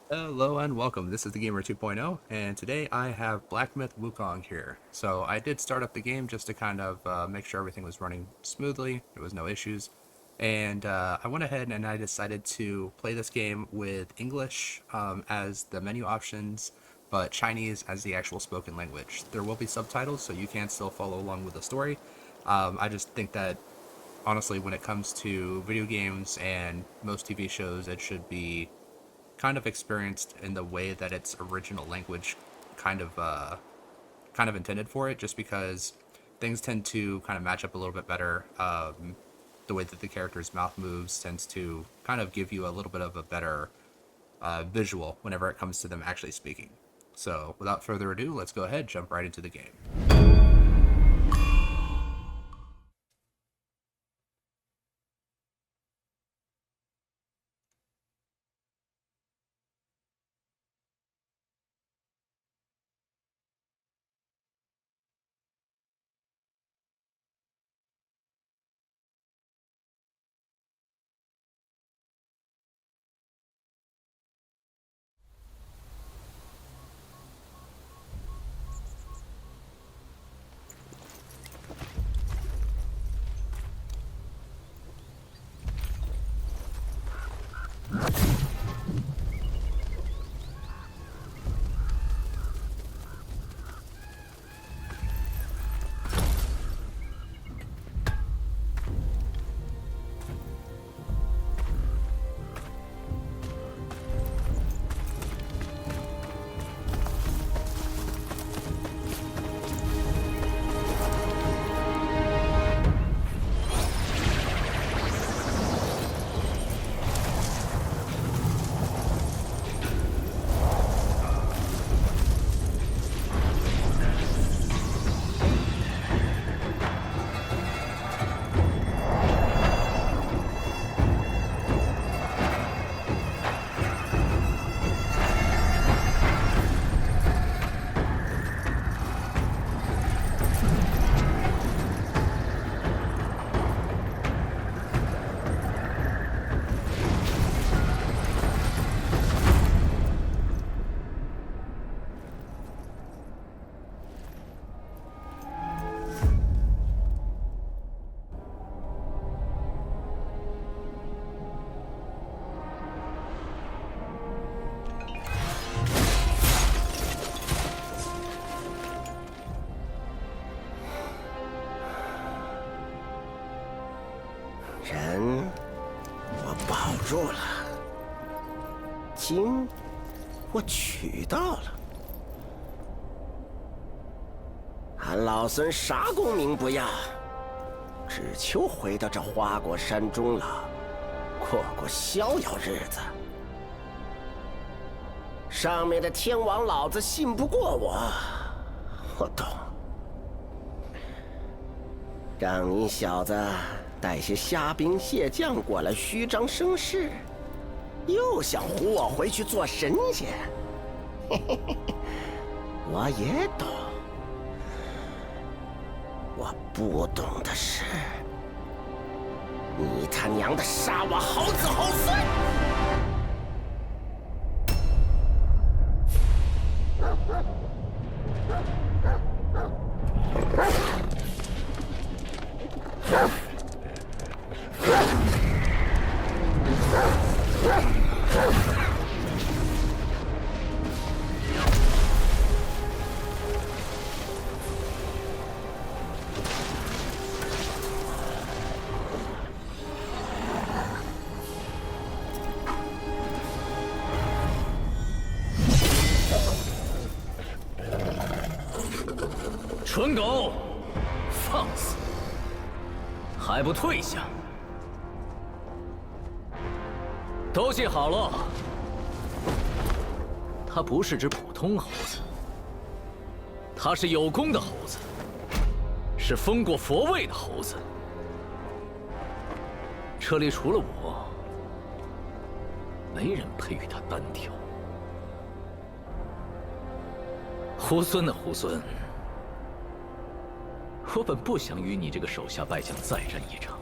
Hello and welcome. This is the Gamer 2.0, and today I have Black Myth Wukong here. So I did start up the game just to kind of make sure everything was running smoothly, there was no issues, and I went ahead and I decided to play this game with English as the menu options, but Chinese as the actual spoken language. There will be subtitles, so you can still follow along with the story. I just think that honestly, when it comes to video games and most TV shows, it should be kind of experienced in the way that its original language kind of kind of intended for it, just because things tend to kind of match up a little bit better. The way that the character's mouth moves tends to kind of give you a little bit of a better visual whenever it comes to them actually speaking. So without further ado, let's go ahead, jump right into the game. 人，我保住了；金，我取到了。俺老孙啥功名不要，只求回到这花果山中了，过过逍遥日子。上面的天王老子信不过我，我懂。让你小子带些虾兵蟹将过来虚张声势，又想唬我回去做神仙。嘿嘿嘿，我也懂。我不懂的是，你他娘的杀我好子好孙！蠢狗，放肆！还不退下！都记好了，他不是只普通猴子，他是有功的猴子，是封过佛位的猴子。这里除了我，没人配与他单挑。猢狲的猢狲。我本不想与你这个手下败将再战一场。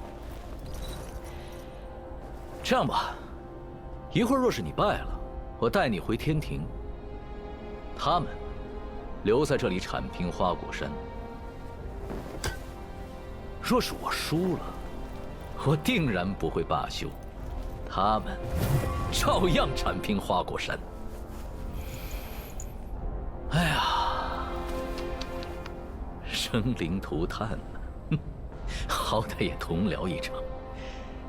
这样吧，一会儿若是你败了，我带你回天庭，他们留在这里铲平花果山。若是我输了，我定然不会罢休，他们照样铲平花果山。哎呀，生灵涂炭了，好歹也同僚一场，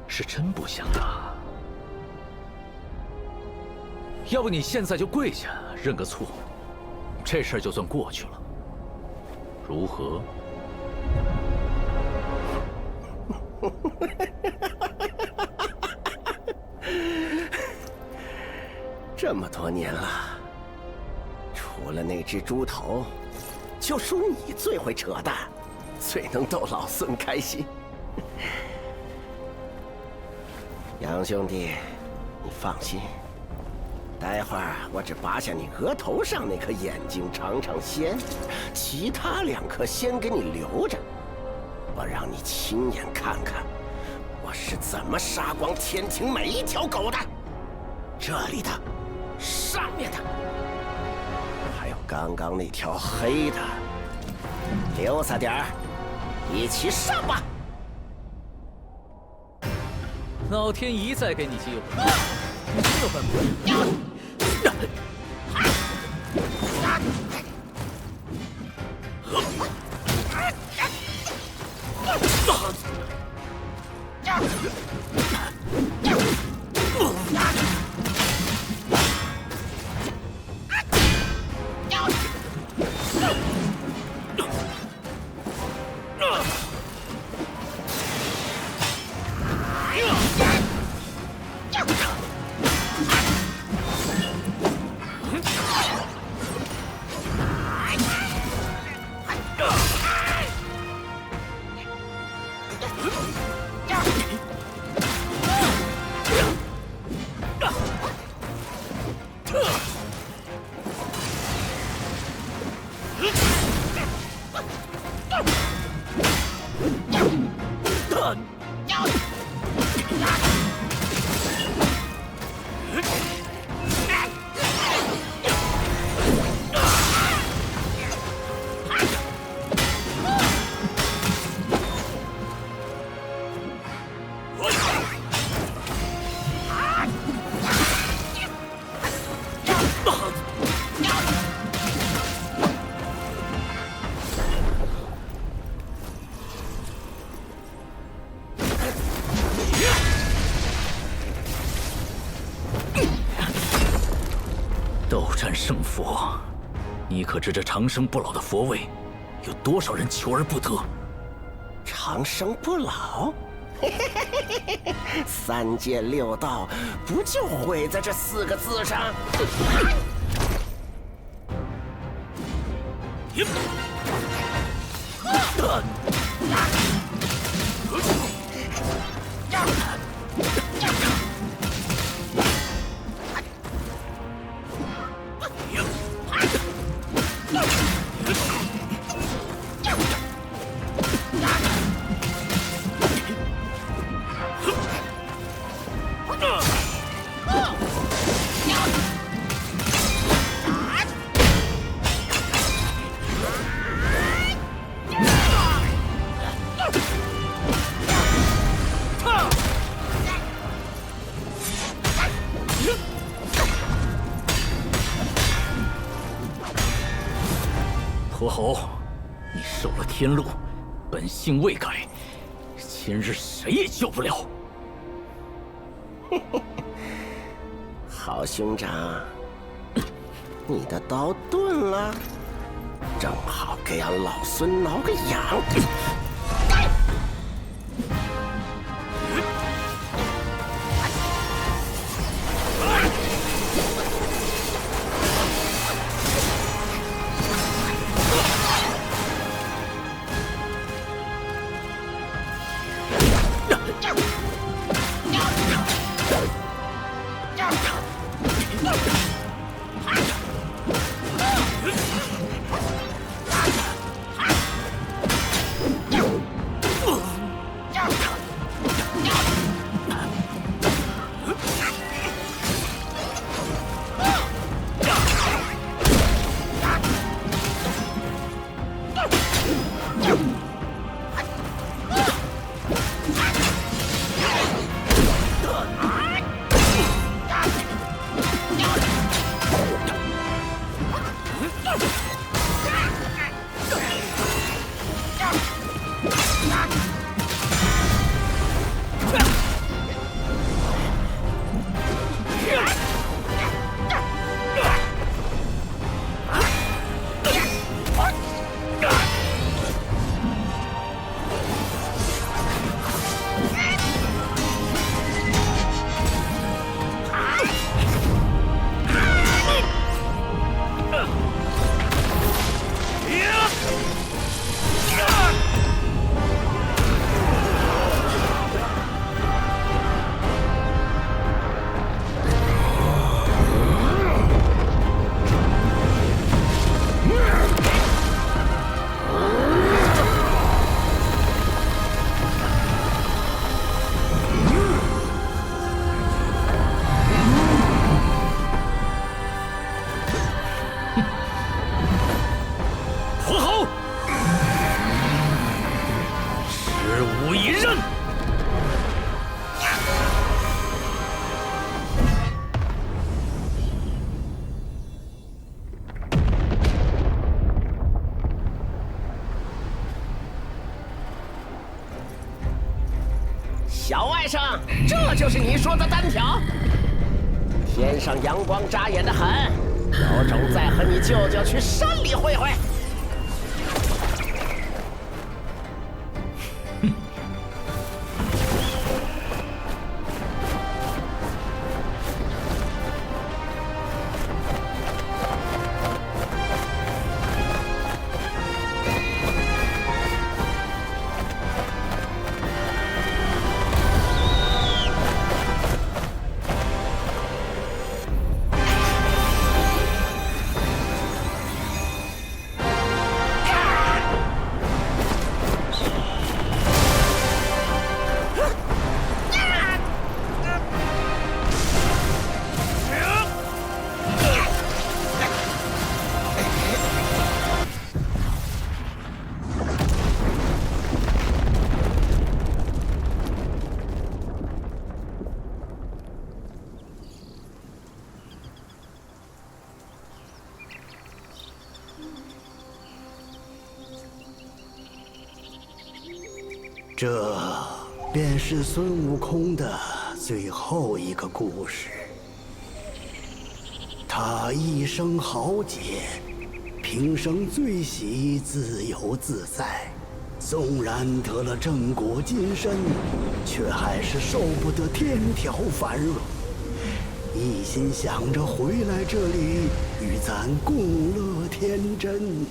是真不想打。要不你现在就跪下认个错，这事儿就算过去了，如何？这么多年了，除了那只猪头，就属你最会扯淡，最能逗老孙开心。杨兄弟，你放心，待会儿我只拔下你额头上那颗眼睛尝尝鲜，其他2颗先给你留着，我让你亲眼看看我是怎么杀光天庭每一条狗的。这里的，上面的，还有刚刚那条黑的，留下点儿，一起上吧。老天一再给你机会，你真有办法？斗战胜佛，你可知这长生不老的佛位，有多少人求而不得？长生不老，3界6道不就毁在这4个字上？泼猴，你受了天禄，本性未改，今日谁也救不了。好兄长，你的刀钝了，正好给俺老孙挠个痒。上，这就是你说的单挑？天上阳光扎眼的很，有种再和你舅舅去山里会会。这便是孙悟空的最后一个故事。他一生豪杰，平生最喜自由自在。纵然得了正果金身，却还是受不得天条繁荣，一心想着回来这里与咱共乐天真。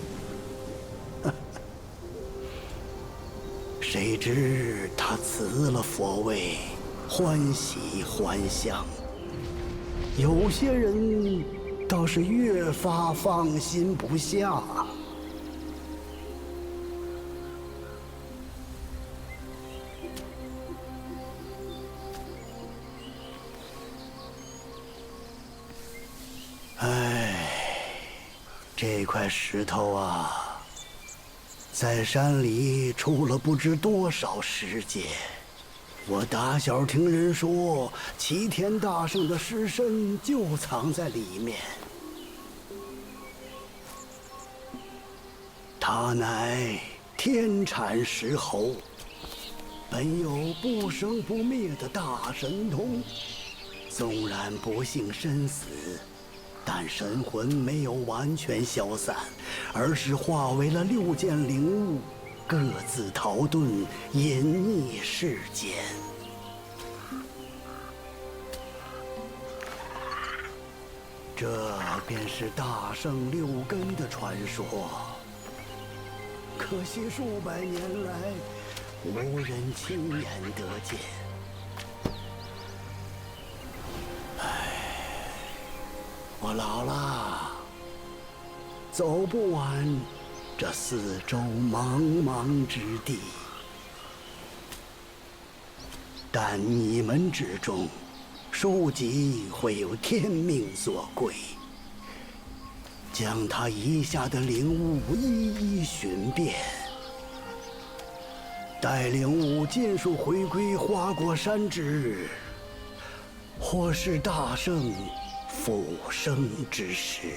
谁知他辞了佛位，欢喜还乡。有些人倒是越发放心不下。唉，这块石头啊，在山里出了不知多少世界。我打小听人说，齐天大圣的尸身就藏在里面。他乃天产石猴，本有不生不灭的大神通。纵然不幸身死，但神魂没有完全消散，而是化为了6件灵物，各自逃遁，隐匿世间。这便是大圣6根的传说。可惜数百年来，无人亲眼得见。我老了，走不完这四周茫茫之地。但你们之中，书籍会有天命所归，将他遗下的灵物一一寻遍，待灵物尽数回归花果山之日，或是大圣复生之时。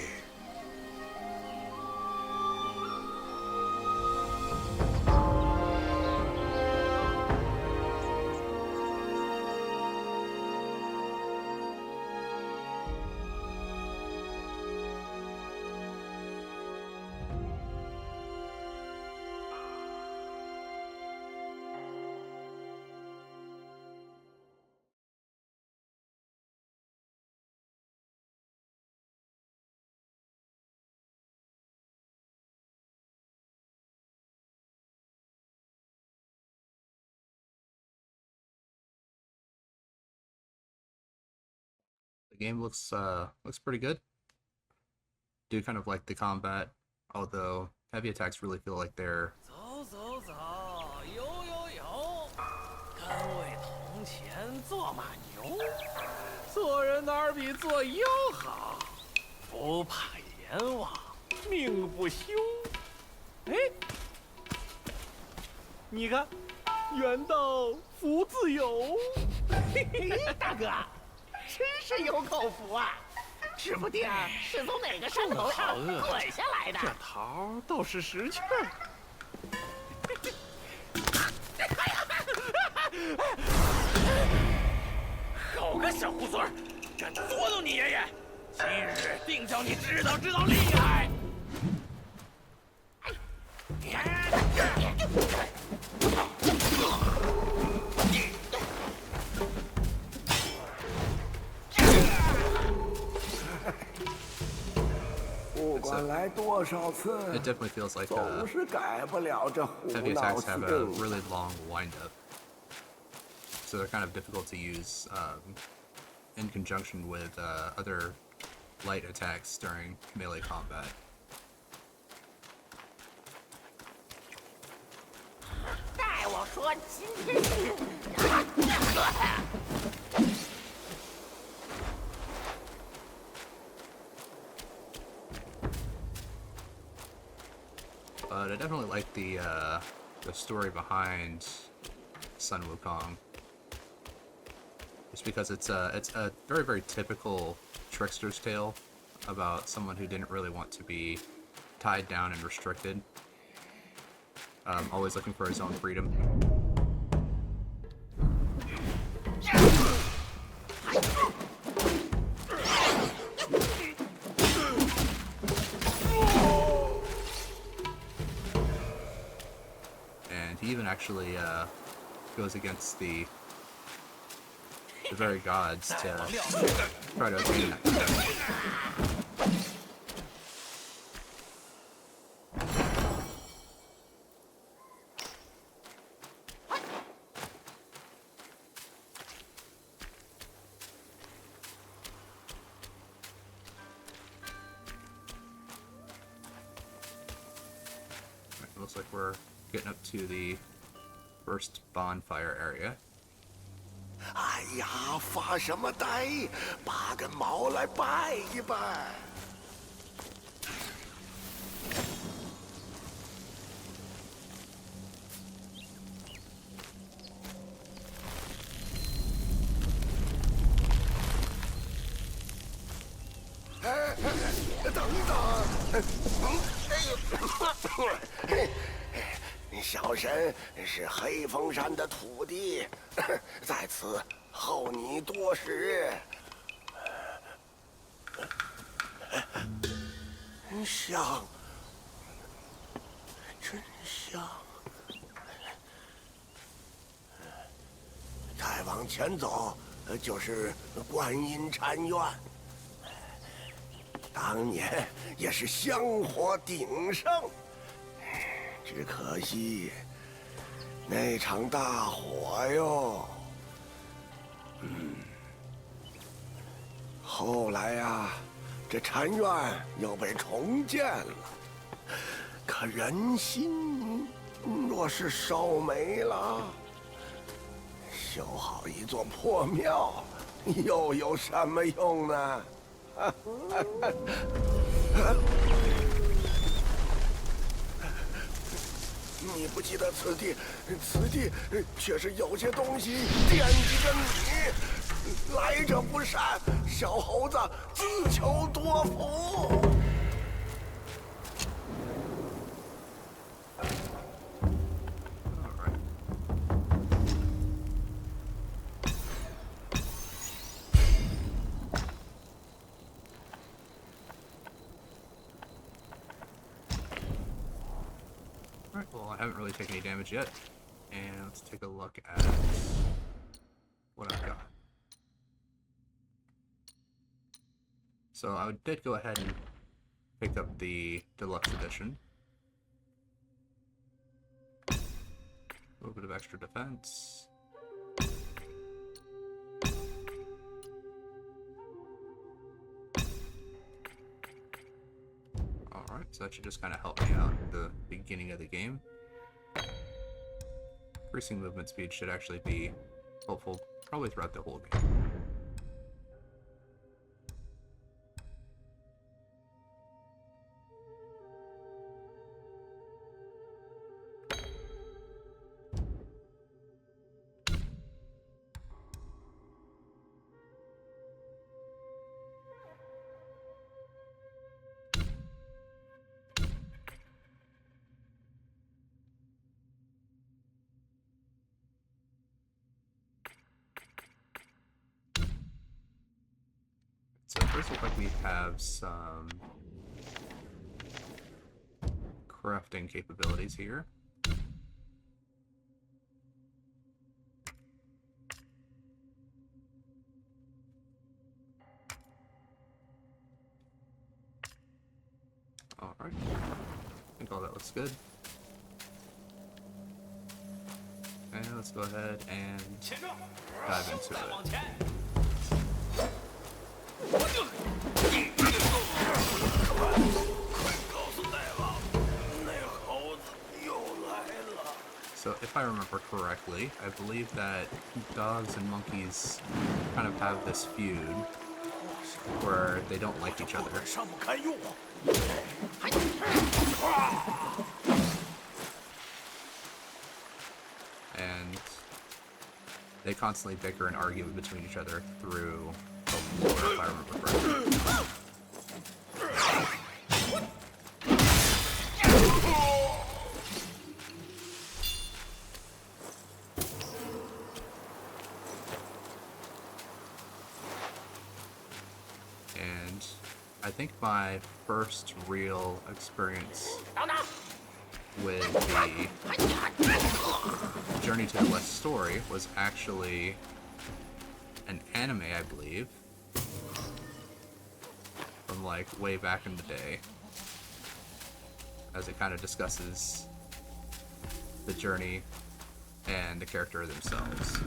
The game looks pretty good. Do kind of like the combat, although heavy attacks really feel like they're 走走走，游游游，跟位同前做马牛，做人哪儿比做妖好？不怕阎王，命不休。哎，你看，远道福自有。嘿，大哥，真是有口福啊！指不定是从哪个山头上滚下来的。这桃倒是识趣儿。小猢狲，敢捉弄你爷爷，今日定叫你知道厉害！不管来多少次， It definitely feels like 总是改不了这胡 heavy 闹 attacks 性 have a really long windup, so they're kind of difficult to use in conjunction with other light attacks during melee combat. 待我说今日。But I definitely like the story behind Sun Wukong, just because it's a very, very typical trickster's tale about someone who didn't really want to be tied down and restricted, always looking for his own freedom. And he even actually goes against the very gods to try to attain that. It looks like we're getting up to the first bonfire area. 哎呀，发什么呆？拔根毛来拜一拜。等等，小神是黑风山的土地，在此候你多时。香，真香。再往前走，就是观音禅院。当年也是香火鼎盛，只可惜那场大火哟。后来呀，这禅院又被重建了，可人心若是烧没了，修好一座破庙又有什么用呢？你不记得此地却是有些东西惦记着你。来者不善，小猴子自求多福。Alright, well, I haven't really taken any damage yet, and let's take a look at what I've got. So I did go ahead and pick up the deluxe edition. A little bit of extra defense. Alright, so that should just kind of help me out at the beginning of the game. Increasing movement speed should actually be helpful probably throughout the whole game. Does look like we have some crafting capabilities here. Alright. I think all that looks good. And let's go ahead and dive into it. So if I remember correctly, I believe that dogs and monkeys kind of have this feud where they don't like each other. And they constantly bicker and argue between each other through the lore, if I remember correctly. And I think my first real experience with the Journey to the West story was actually an anime, I believe, from like way back in the day, as it kind of discusses the journey and the character themselves.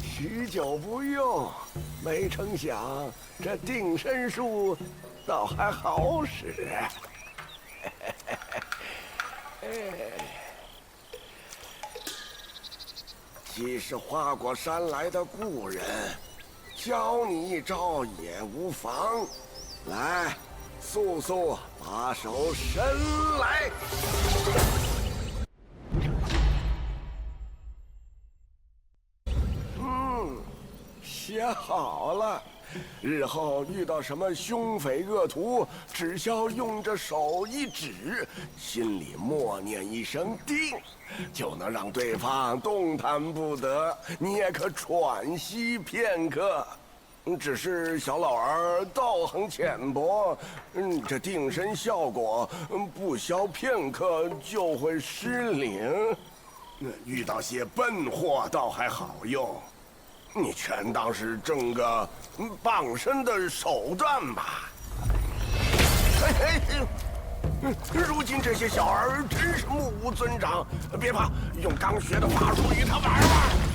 许久不用，没成想这定身术倒还好使。既是花果山来的故人，教你一招也无妨。来，速速把手伸来。写好了，日后遇到什么凶匪恶徒，只需用着手一指，心里默念一声“定”，就能让对方动弹不得，你也可喘息片刻。只是小老儿道行浅薄，这定身效果不消片刻就会失灵。遇到些笨货倒还好用。你全当是挣个傍身的手段吧。如今这些小儿真是目无尊长，别怕，用刚学的法术与他玩玩。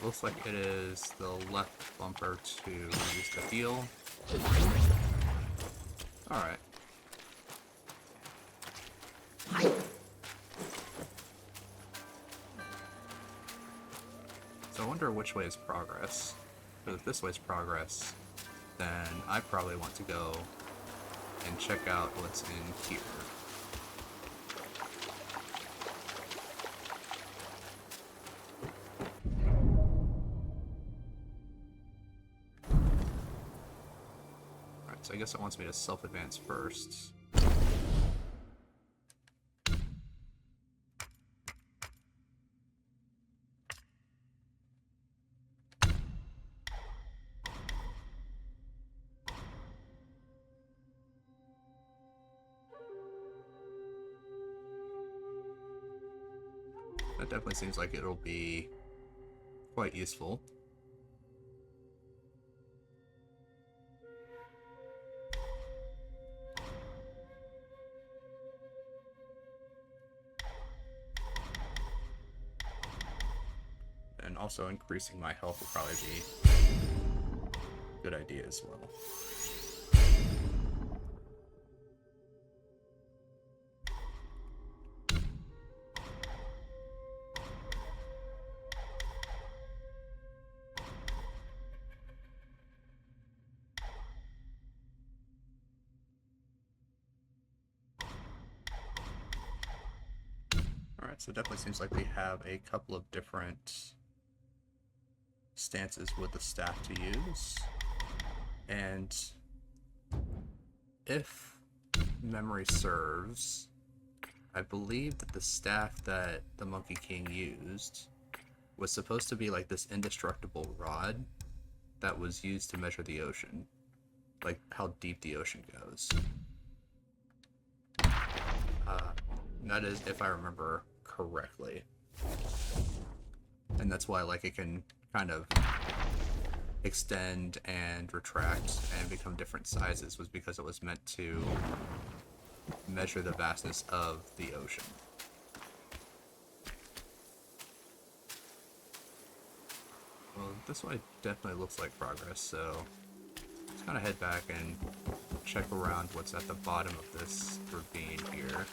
Looks like it is the left bumper to use the heal. Alright. So I wonder which way is progress. Because if this way is progress, then I probably want to go and check out what's in here. Alright, so I guess it wants me to self-advance first. That definitely seems like it'll be quite useful. And also increasing my health will probably be a good idea as well. Alright, so it definitely seems like we have a couple of different stances with the staff to use. And if memory serves, I believe that the staff that the Monkey King used was supposed to be like this indestructible rod that was used to measure the ocean. Like how deep the ocean goes. That is, if I remember correctly. And that's why, like, it can kind of extend and retract and become different sizes, was because it was meant to measure the vastness of the ocean. Well, this one definitely looks like progress, so let's kind of head back and check around what's at the bottom of this ravine here.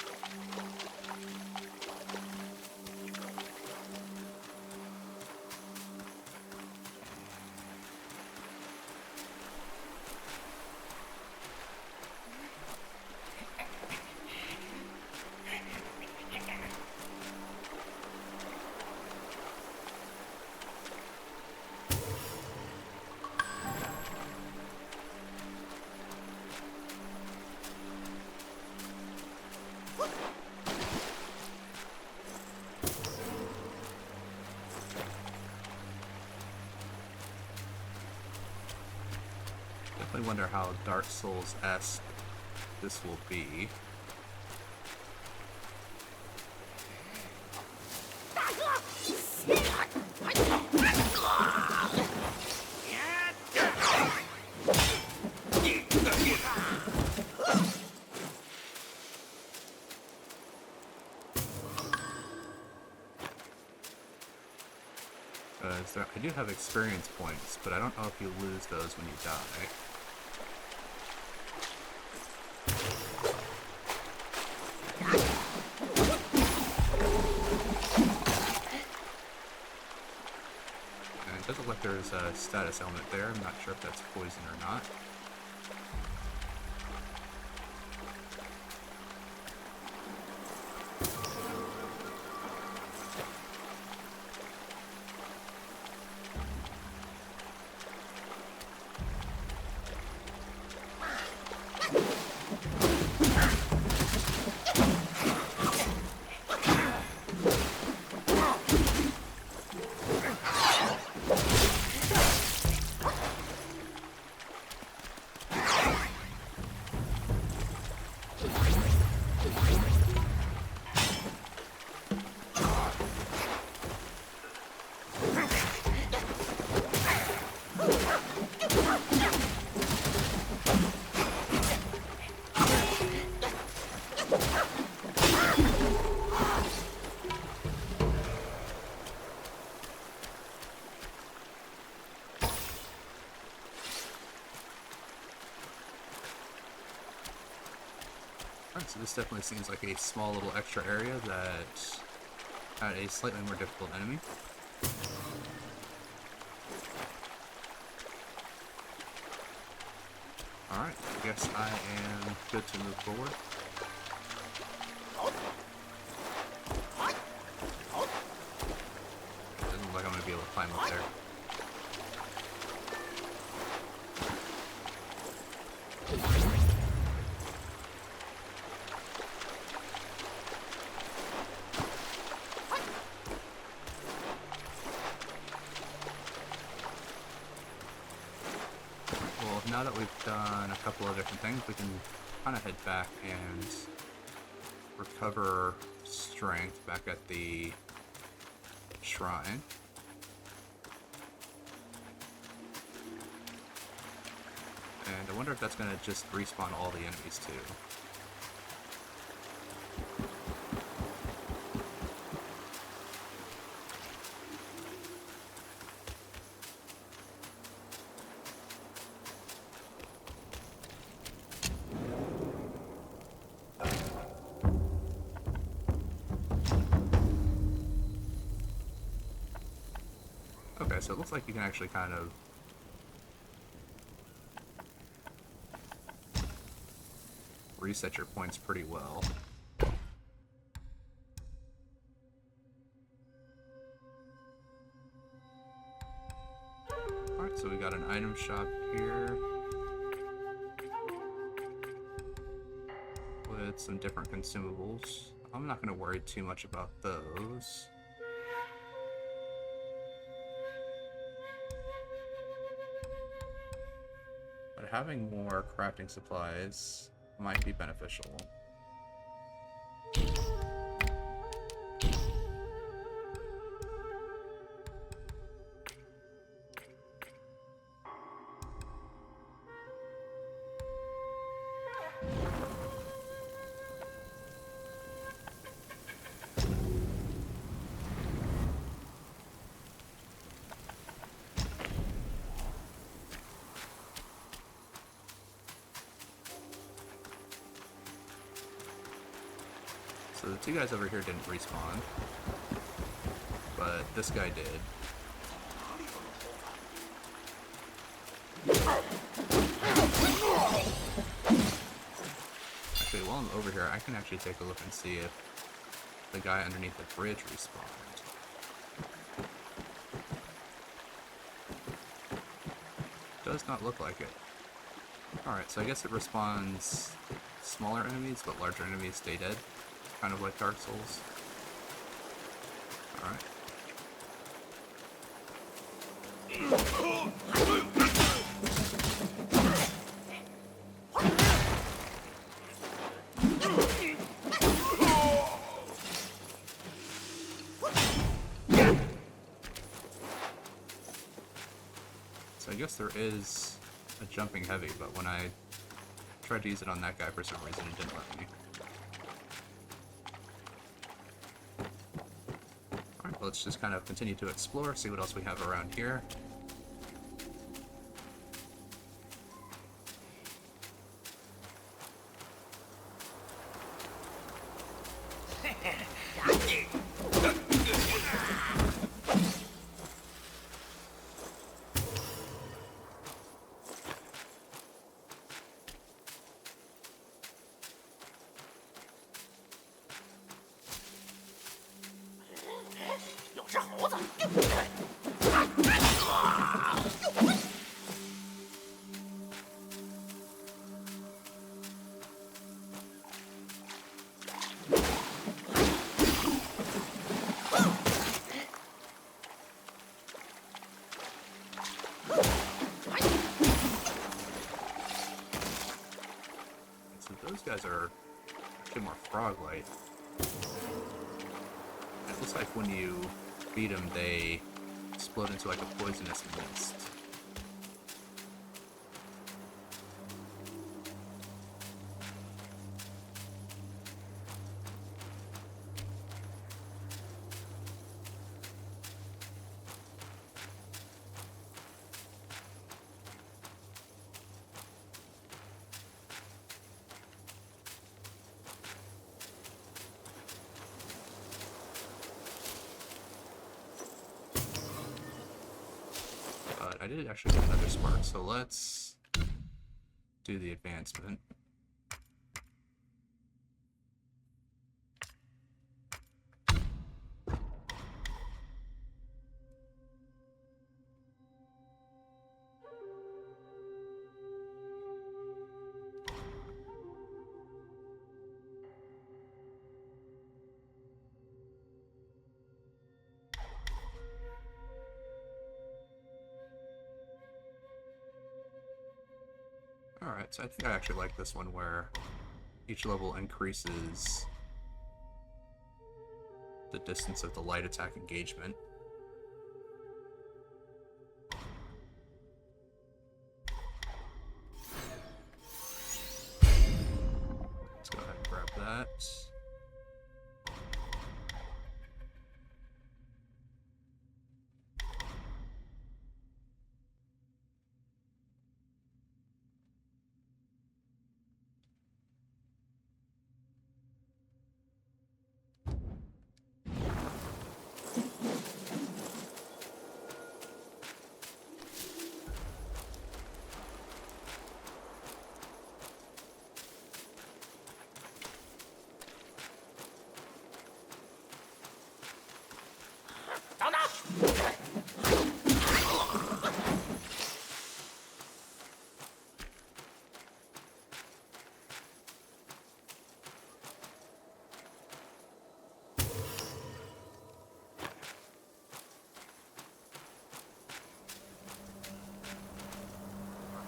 Definitely wonder how Dark Souls-esque this will be. I do have experience points, but I don't know if you lose those when you die. And it doesn't look like there's a status element there. I'm not sure if that's poison or not. Alright, so this definitely seems like a small little extra area that had a slightly more difficult enemy. Alright, I guess I am good to move forward. Doesn't look like I'm going to be able to climb up there. Well, now that we've done a couple of different things, we can kind of head back and recover strength back at the shrine. And I wonder if that's going to just respawn all the enemies too. Okay, so it looks like you can actually kind of reset your points pretty well. Alright, so we got an item shop here with some different consumables. I'm not going to worry too much about those. But having more crafting supplies might be beneficial. So the two guys over here didn't respawn, but this guy did. Actually, while I'm over here, I can actually take a look and see if the guy underneath the bridge respawned. Does not look like it. Alright, so I guess it respawns smaller enemies, but larger enemies stay dead. Kind of like Dark Souls. Alright. So I guess there is a jumping heavy, but when I tried to use it on that guy, for some reason it didn't let me. Alright, let's just kind of continue to explore, see what else we have around here. So those guys are actually more frog-like. It looks like when you beat them, they explode into like a poisonous mist. But I did actually get another spark, so let's do the advancement. Alright, so I think I actually like this one where each level increases the distance of the light attack engagement. Let's go ahead and grab that.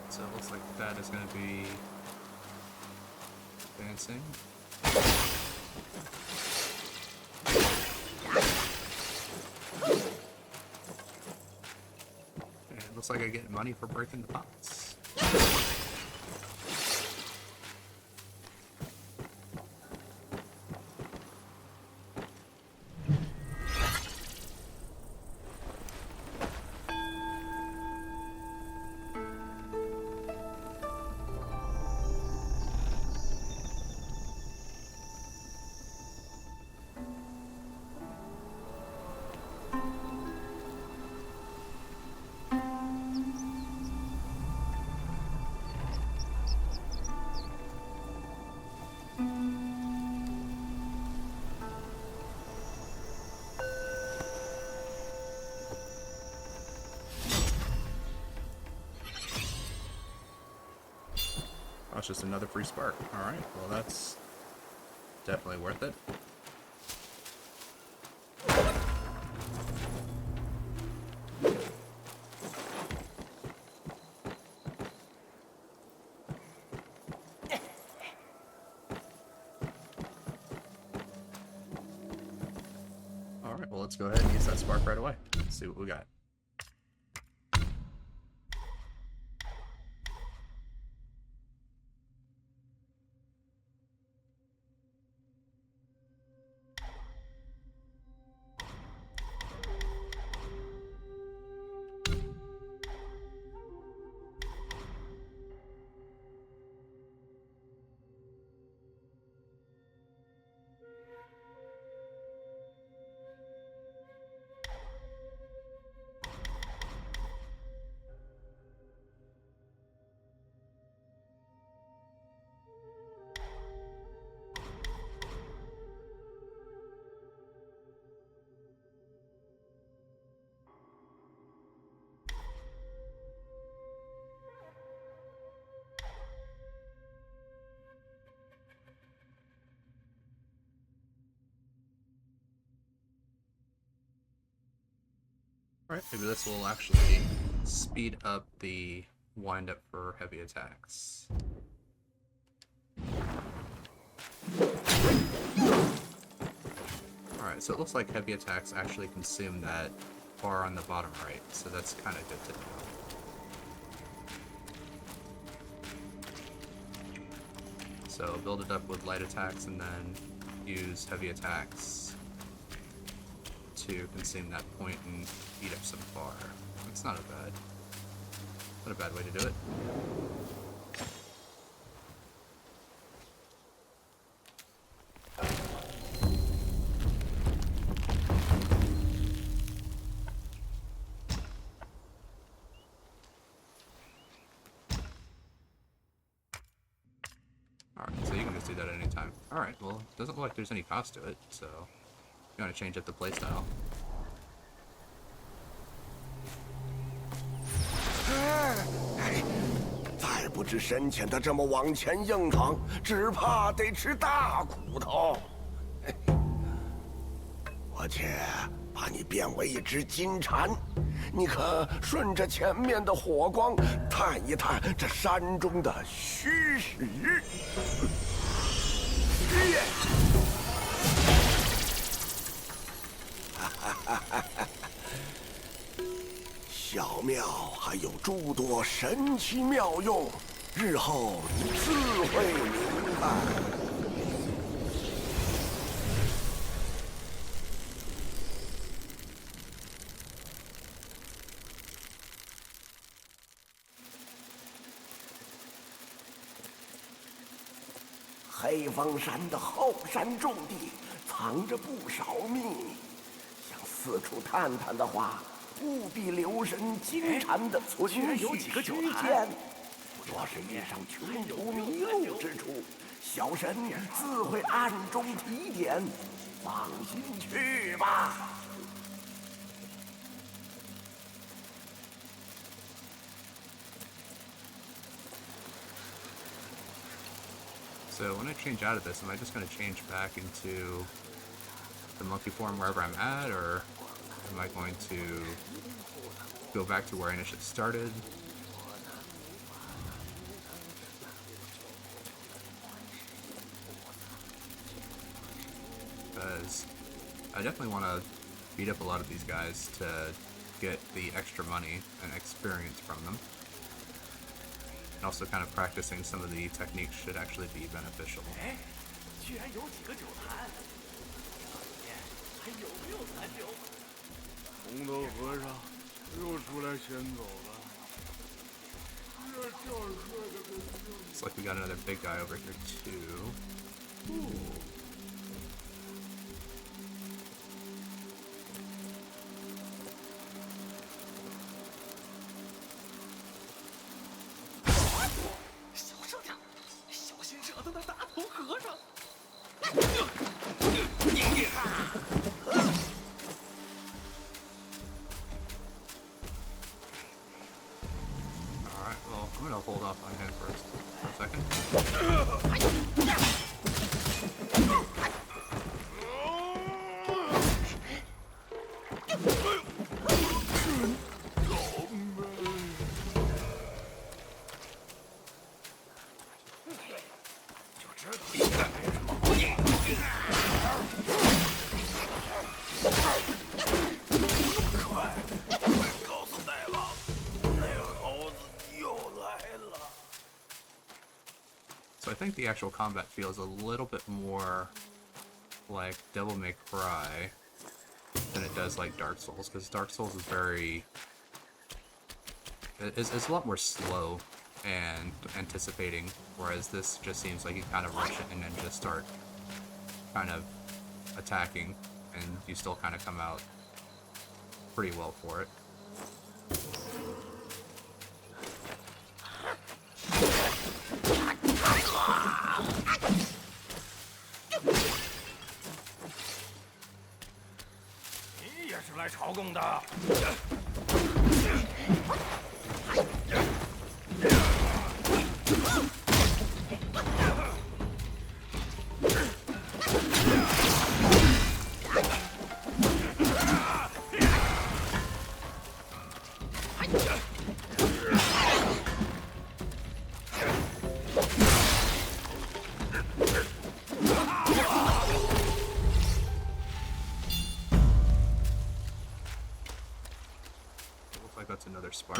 So it looks like that is going to be advancing. And it looks like I get money for breaking the pots. Oh, it's just another free spark. Alright, well that's definitely worth it. Alright, well let's go ahead and use that spark right away. Let's see what we got. Alright, maybe this will actually speed up the wind-up for heavy attacks. Alright, so it looks like heavy attacks actually consume that bar on the bottom right, so that's kind of good to know. So build it up with light attacks and then use heavy attacks to consume that point and eat up some bar. It's not a bad way to do it. just do that at any time. Alright, well, it doesn't look like there's any cost to it, so you want to change up the playstyle. 再不知深浅的这么往前硬闯，只怕得吃大苦头。我且把你变为一只金蝉，你可顺着前面的火光探一探这山中的虚实。小庙还有诸多神奇妙用，日后你自会明白。黑风山的后山重地藏着不少秘密，想四处探探的话，务必留神金蝉的存续时间。若是遇上穷途迷路之处，小神自会暗中提点，放心去吧。 So when I change out of this, am I just going to change back into the monkey form wherever I'm at, or am I going to go back to where I initially started? Because I definitely want to beat up a lot of these guys to get the extra money and experience from them. And also kind of practicing some of the techniques should actually be beneficial. 居然有几个酒坛，还有没有残酒？红头和尚又出来先走了。 Looks like we got another big guy over here too. Ooh. Alright, well, I'm gonna hold off on him first for a second. So I think the actual combat feels a little bit more like Devil May Cry than it does like Dark Souls, because Dark Souls is very... It's a lot more slow and anticipating, whereas this just seems like you kind of rush it and then just start kind of attacking, and you still kind of come out pretty well for it. 你也是来朝贡的？ Looks like that's another spark.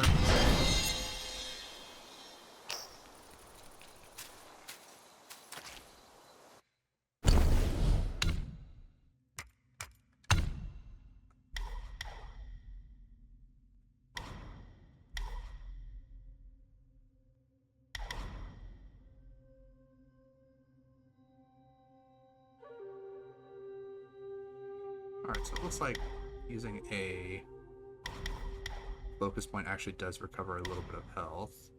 Alright, so it looks like using a focus point actually does recover a little bit of health.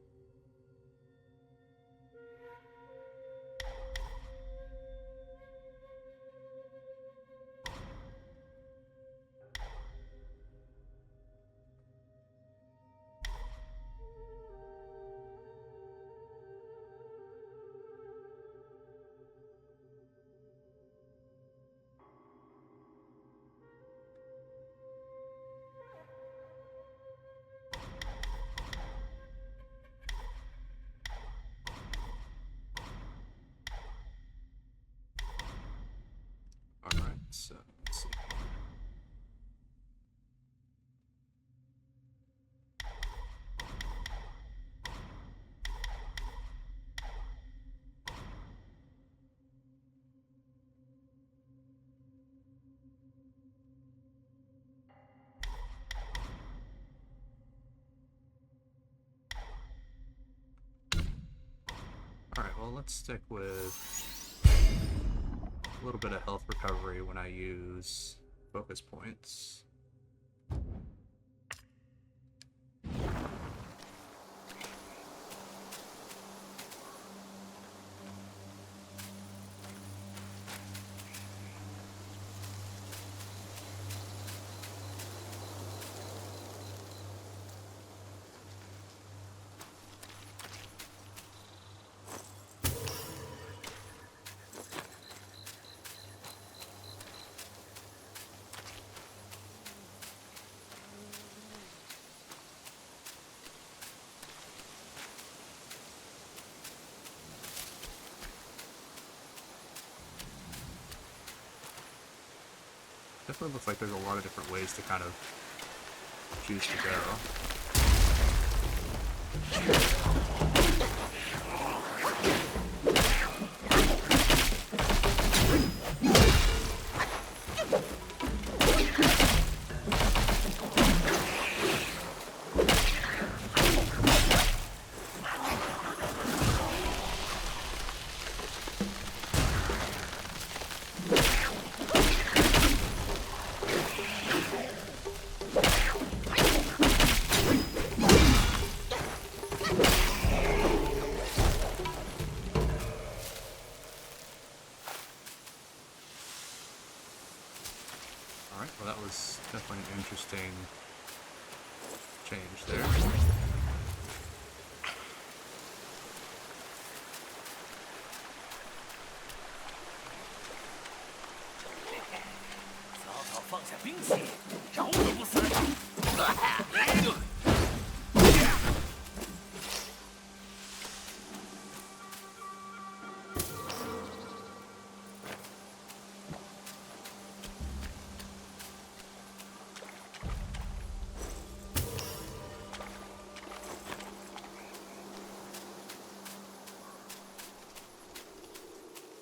well, let's stick with a little bit of health recovery when I use focus points. Definitely looks like there's a lot of different ways to kind of choose to go. Alright, well that was definitely an interesting change there. 早早放下兵器，饶你不死！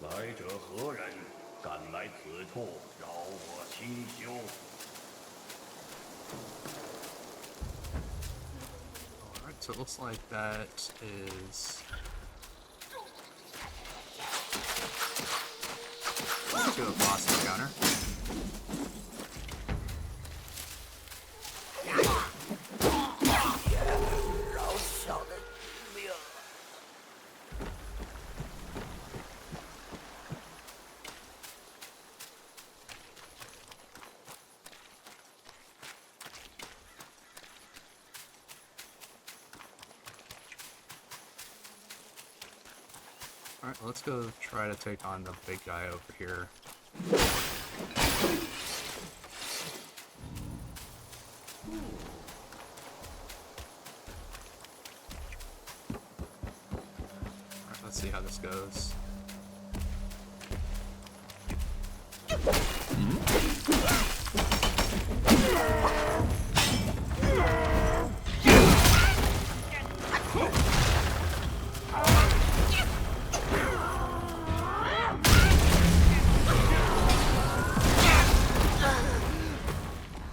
来者何人？敢来此处扰我清修？ Alright, so it looks like that is to a boss encounter. Alright, well, let's go try to take on the big guy over here. Alright, let's see how this goes.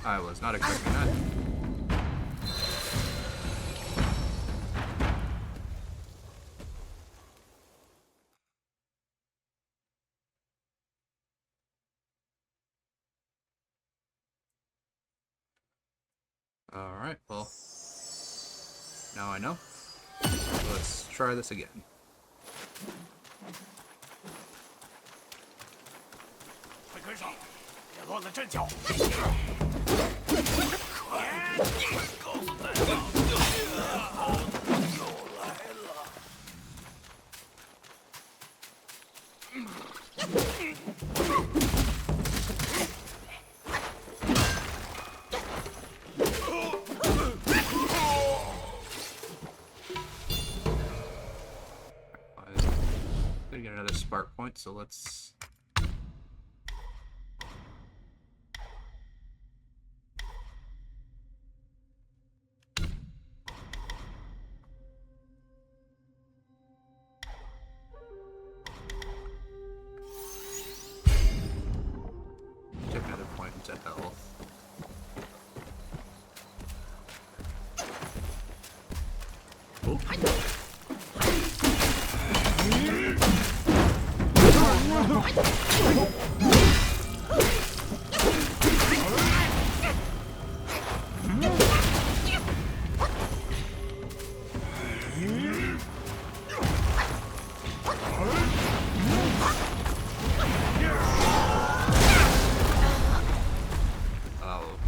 I was not expecting that. Alright, well, now I know. Let's try this again. 快跟上，别乱了阵脚！告诉大家，又来了。 Gonna get another spark point, so let's take another point into health. Oh.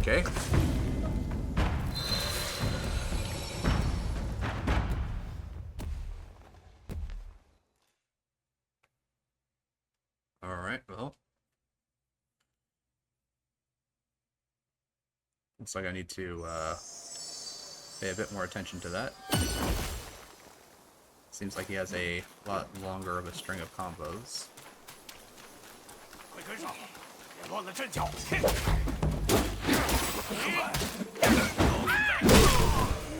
Okay. Alright, well. Looks like I need to pay a bit more attention to that. Seems like he has a lot longer of a string of combos. 快跟上，别乱了阵脚！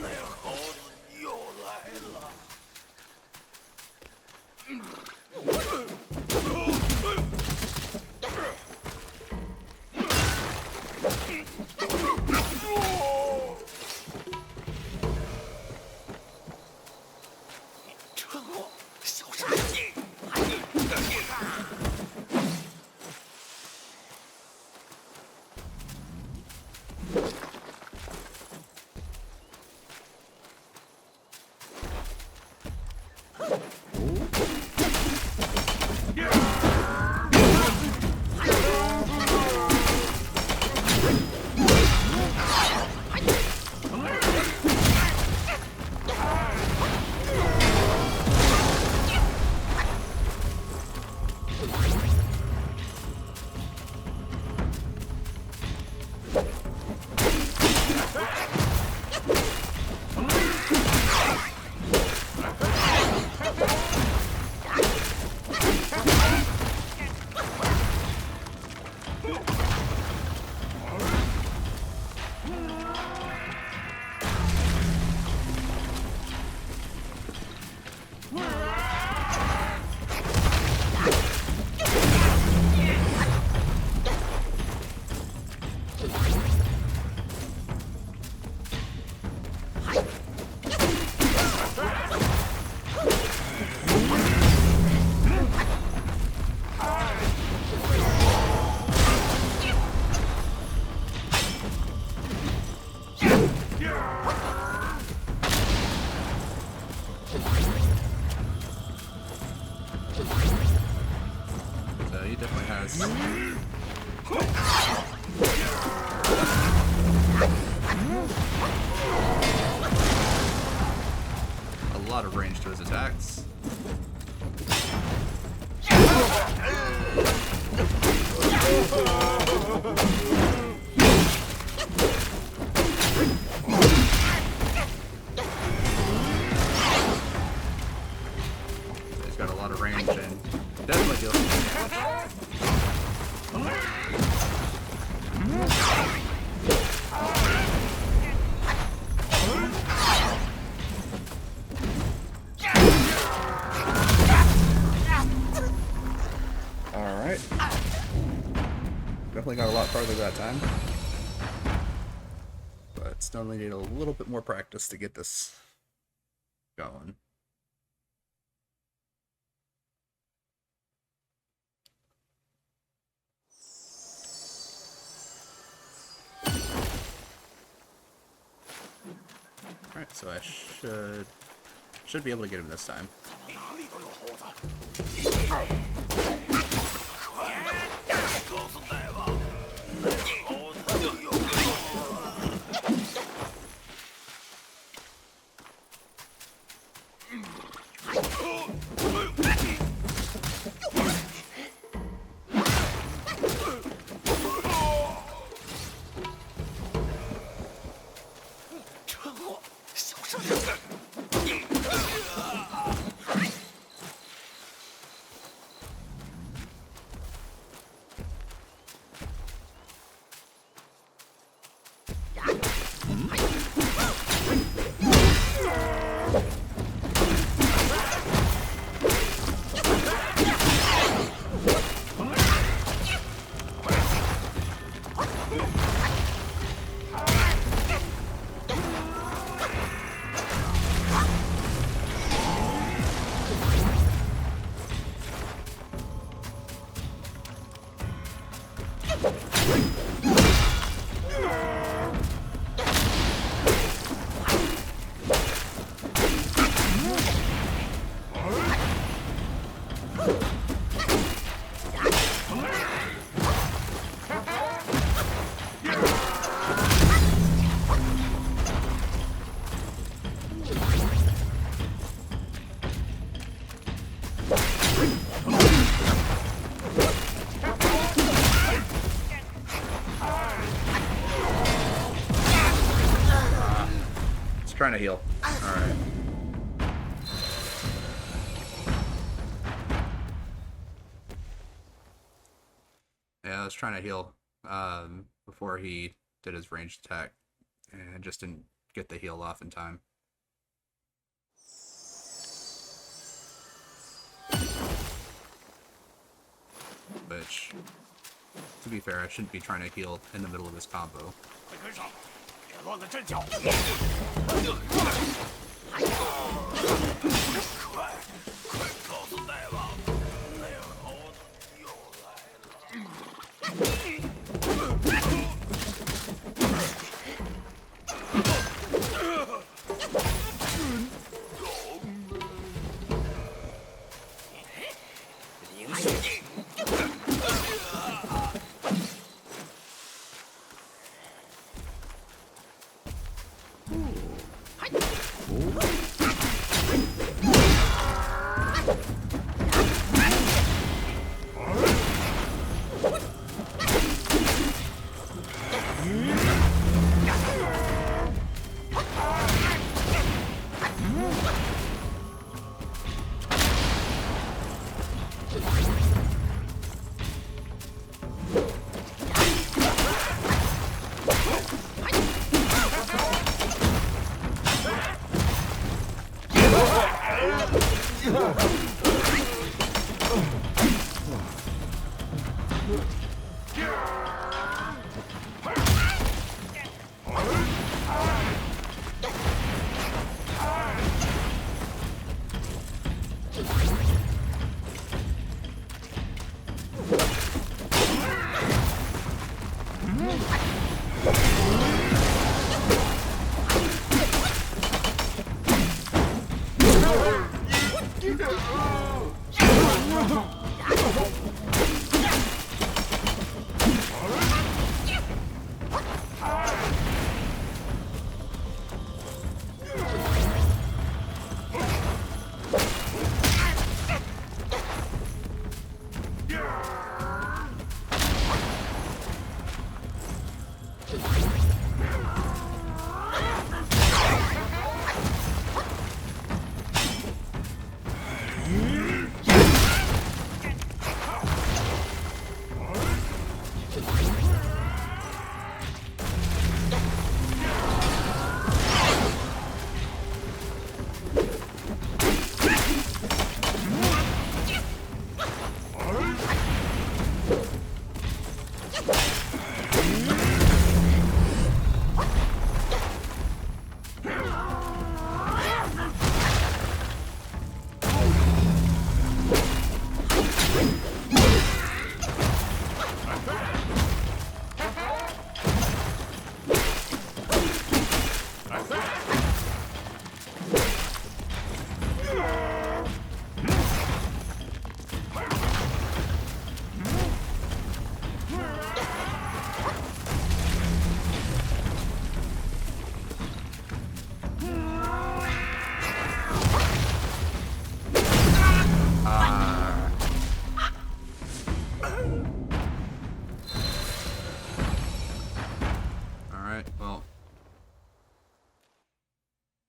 那猴子又来了。蠢货，小傻鸡！ So he definitely has a lot of range to his attacks. He's got a lot of range and definitely deals with damage. Alright. Definitely got a lot farther that time. But still need a little bit more practice to get this going. Alright, so I should be able to get him this time. 哪里都有猴子！告诉奶爸，猴子就有个。 蠢货，小傻子！ It's trying to heal. Alright. Yeah, I was trying to heal before he did his ranged attack, and just didn't get the heal off in time. Which, to be fair, I shouldn't be trying to heal in the middle of this combo. 快跟上，别乱了阵脚。快告诉大王，那猴子又来了。灵血。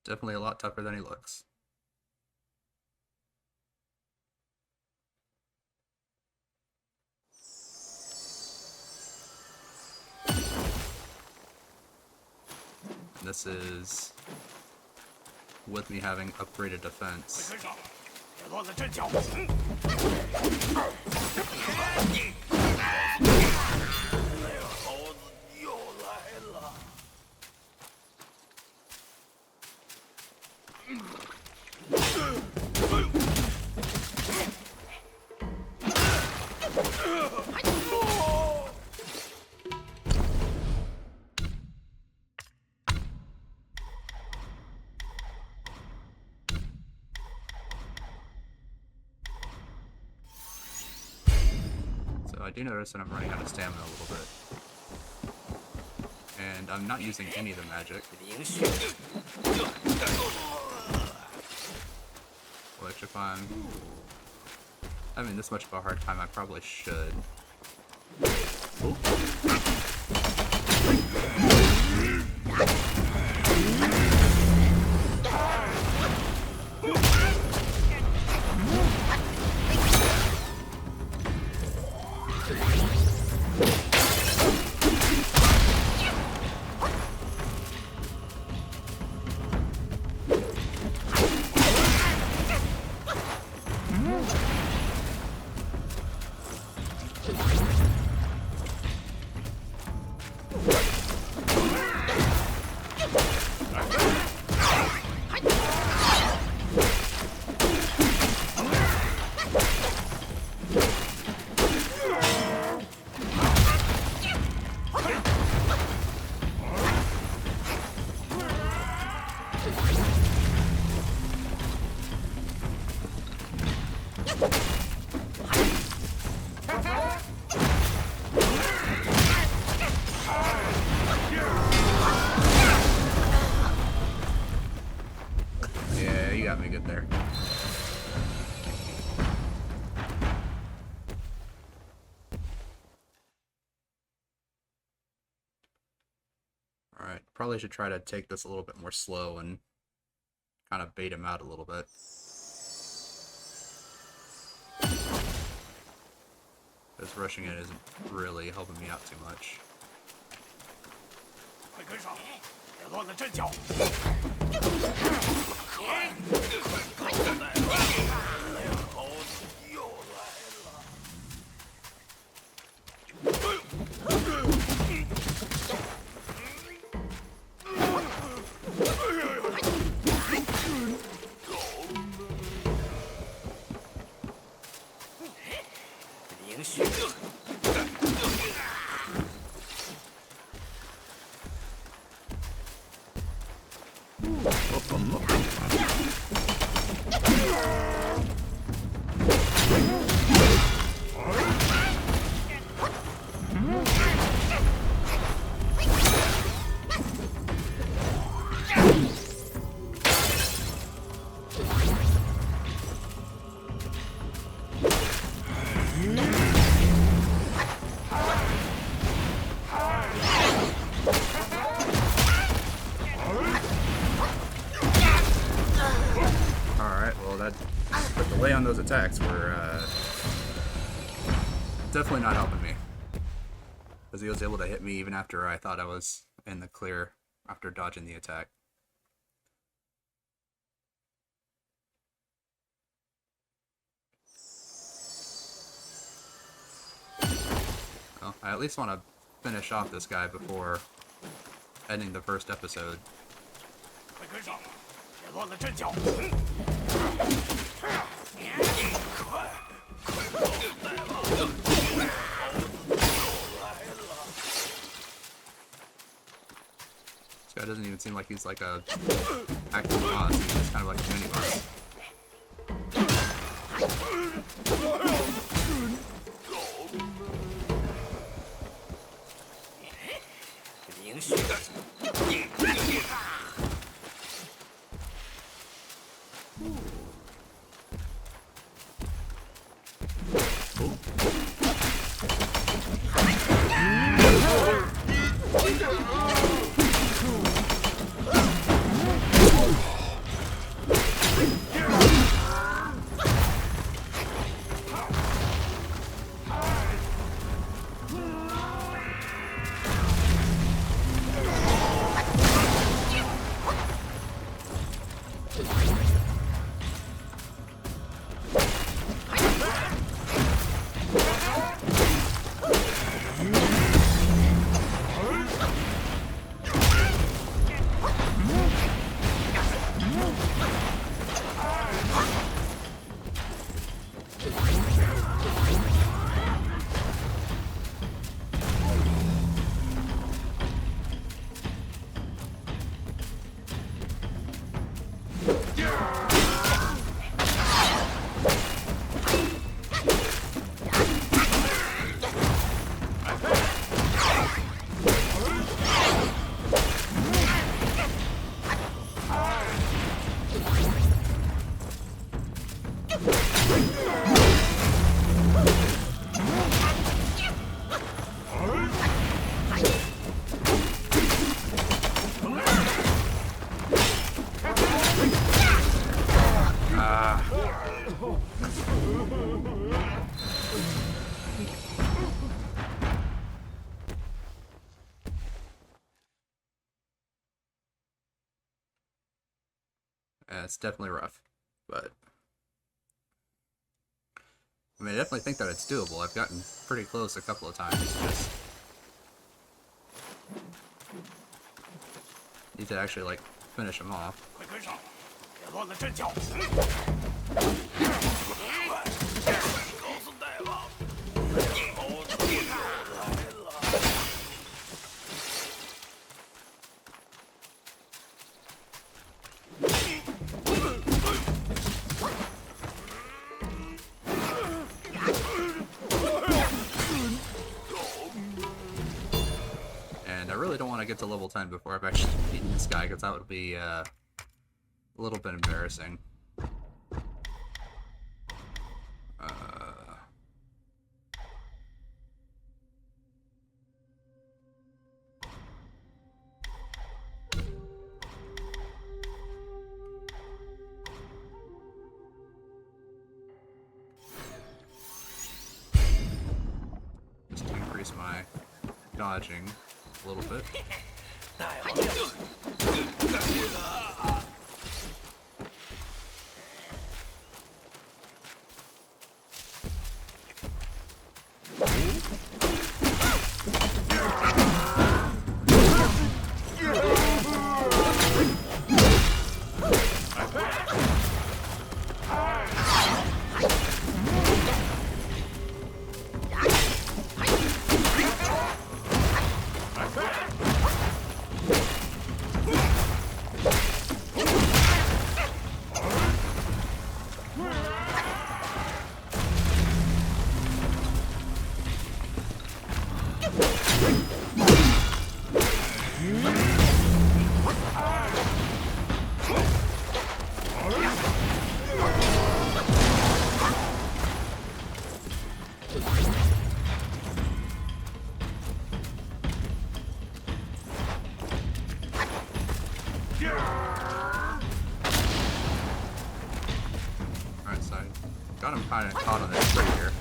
Definitely a lot tougher than he looks. And this is with me having upgraded defense. 快跟上，别乱了阵脚。那猴子又来了。 So I do notice that I'm running out of stamina a little bit. And I'm not using any of the magic. 灵血。 Which if I'm having this much of a hard time, I probably should. Ooh. Yeah, you got me good there. Alright, probably should try to take this a little bit more slow and kind of bait him out a little bit. Because rushing it isn't really helping me out too much. 快跟上，别乱了阵脚。猴子又来了。连续。 But the delay on those attacks were definitely not helping me. Because he was able to hit me even after I thought I was in the clear after dodging the attack. Well, I at least want to finish off this guy before ending the first episode. 快跟上，别乱了阵脚。This guy doesn't even seem like he's like a active boss. He's just kind of like a mini boss. 连续的。 快 It's definitely rough, but I mean, I definitely think that it's doable. I've gotten pretty close a couple of times. Just need to actually like finish them off. 快跟上，别乱了阵脚！告诉大王，猴子又来了。 And I really don't want to get to level 10 before I've actually beaten this guy, because that would be a little bit embarrassing. Just to increase my dodging a little bit. 大王要是 Alright, so I got him kind of caught on this tree here.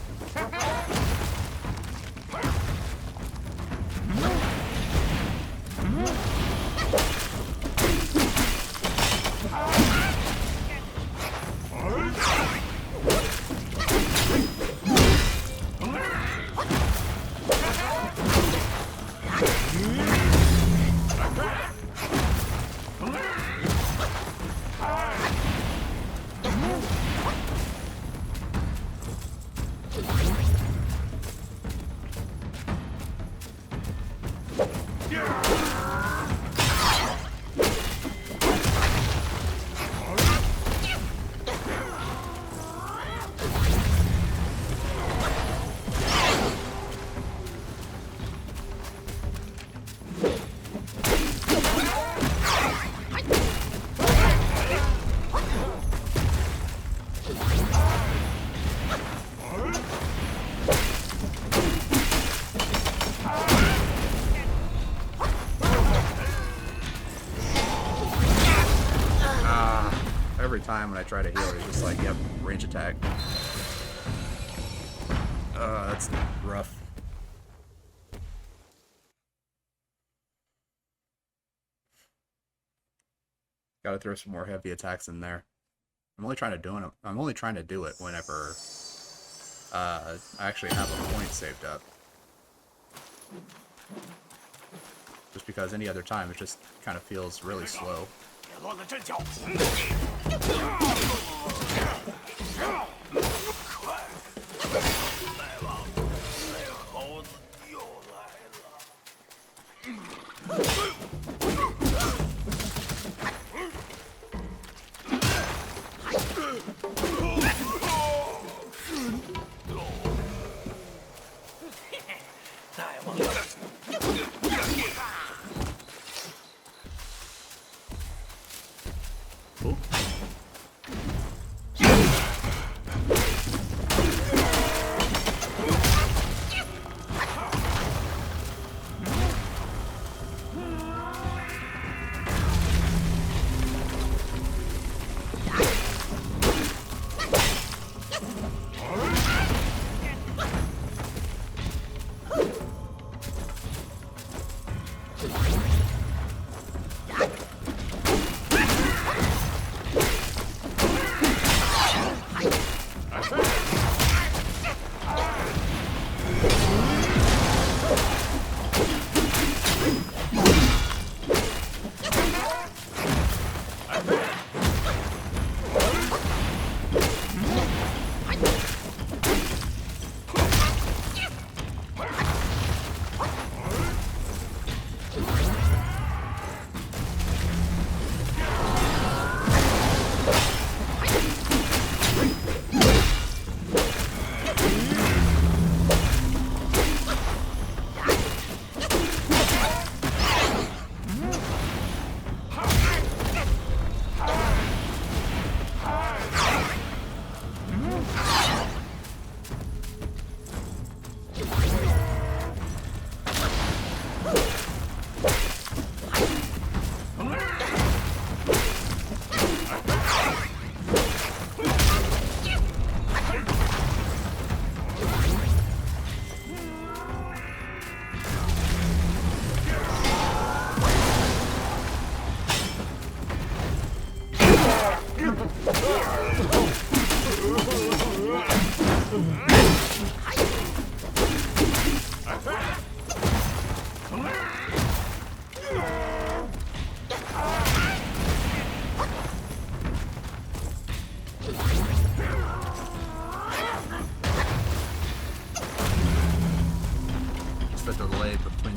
Every time when I try to heal, it's just like, yep, range attack. That's rough. Gotta throw some more heavy attacks in there. I'm only trying to do it whenever I actually have a point saved up. Just because any other time it just kind of feels really slow. 别乱了阵脚！快！大王，那猴子又来了。大王要是 Cool.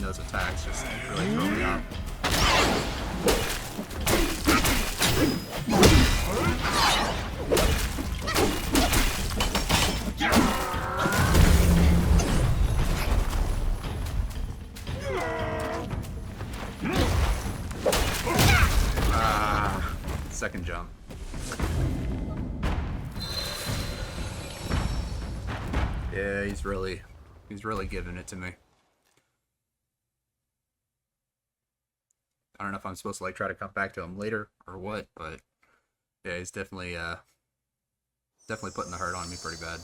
those attacks just really throw me off. Second jump. Yeah, he's really giving it to me. I don't know if I'm supposed to like try to come back to him later or what, but yeah, he's definitely putting the hurt on me pretty bad.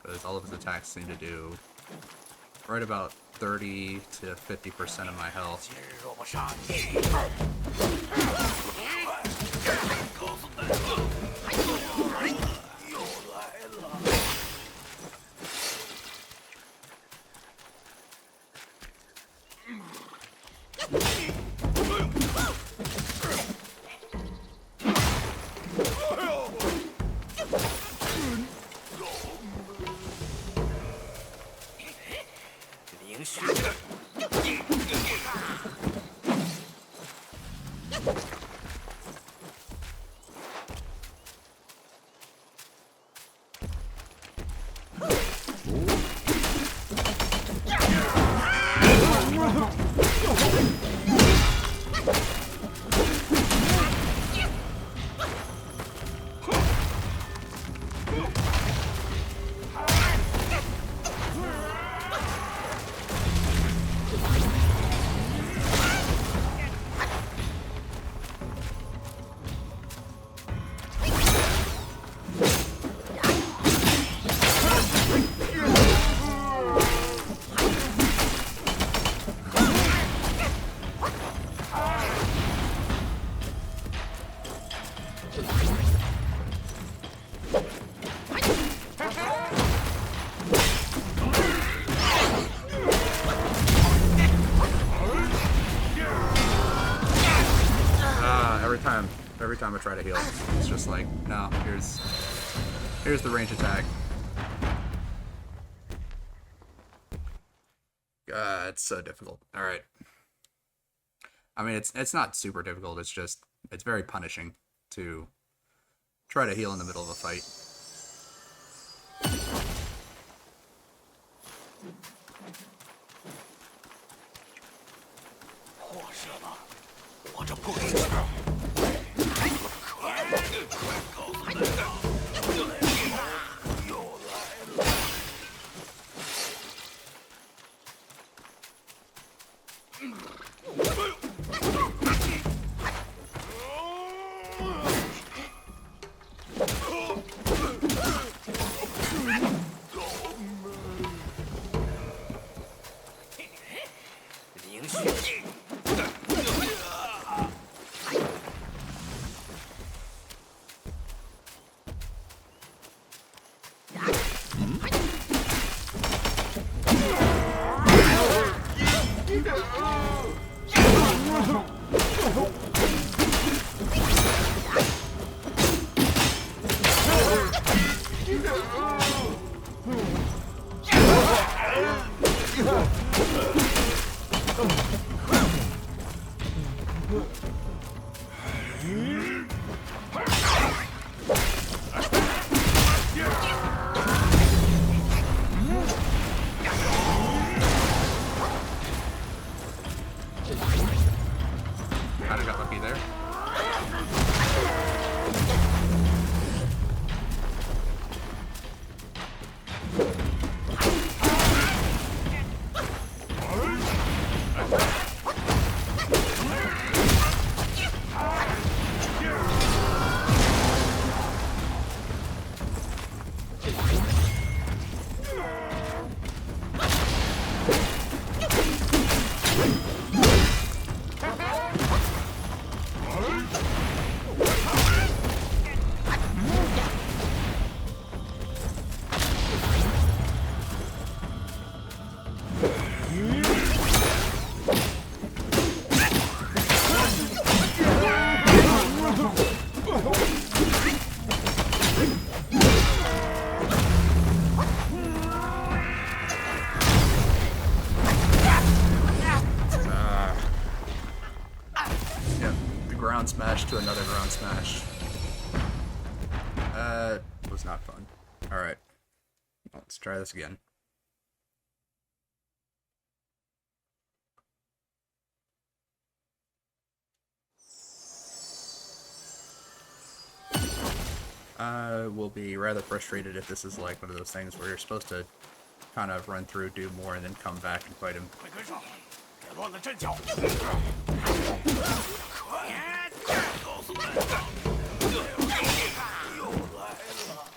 Because all of his attacks seem to do right about 30 to 50% of my health. 若不杀你，告诉大哥，又来了。 凌虚。Every time I try to heal, it's just like, no, here's the range attack. God, it's so difficult. All right. I mean, it's not super difficult. It's just, it's very punishing to try to heal in the middle of a fight. 破事了，我这不给吃。 告诉大哥，又来了。 凌虚。 啊， was not fun. Alright. Let's try this again. I will be rather frustrated if this is like one of those things where you're supposed to kind of run through, do more, and then come back and fight him. 快跟上，别乱了阵脚。快，告诉大家，又来了。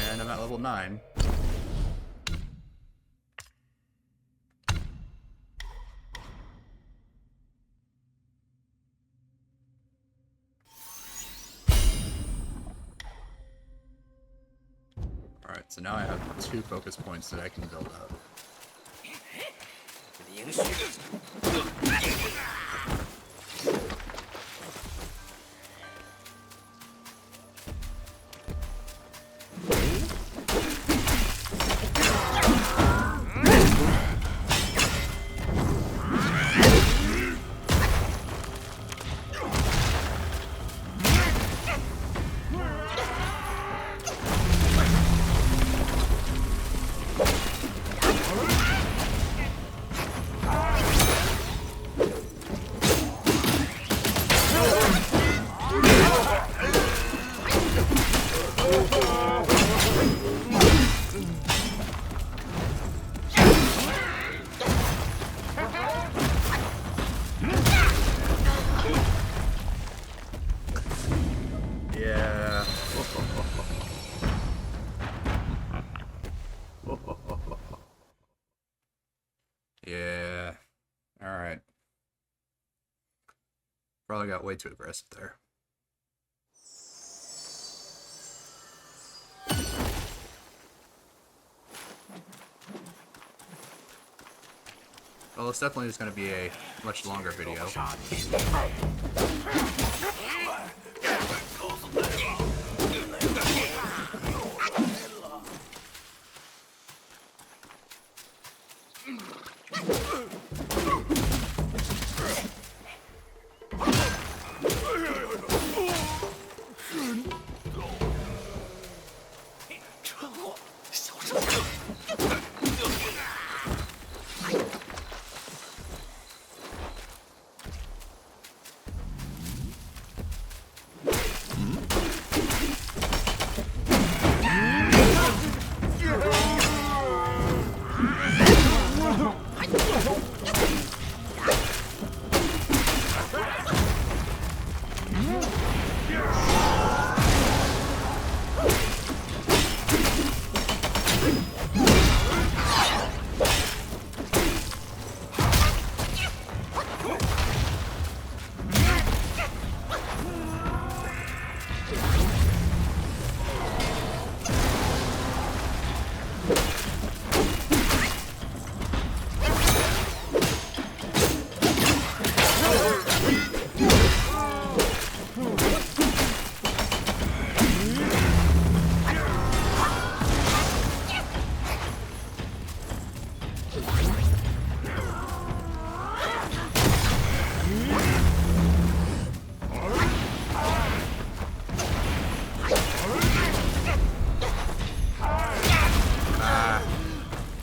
And I'm at level 9. Alright, so now I have 2 focus points that I can build up. 连续。Yeah. Yeah. Alright. Probably got way too aggressive there. Well, it's definitely just going to be a much longer video.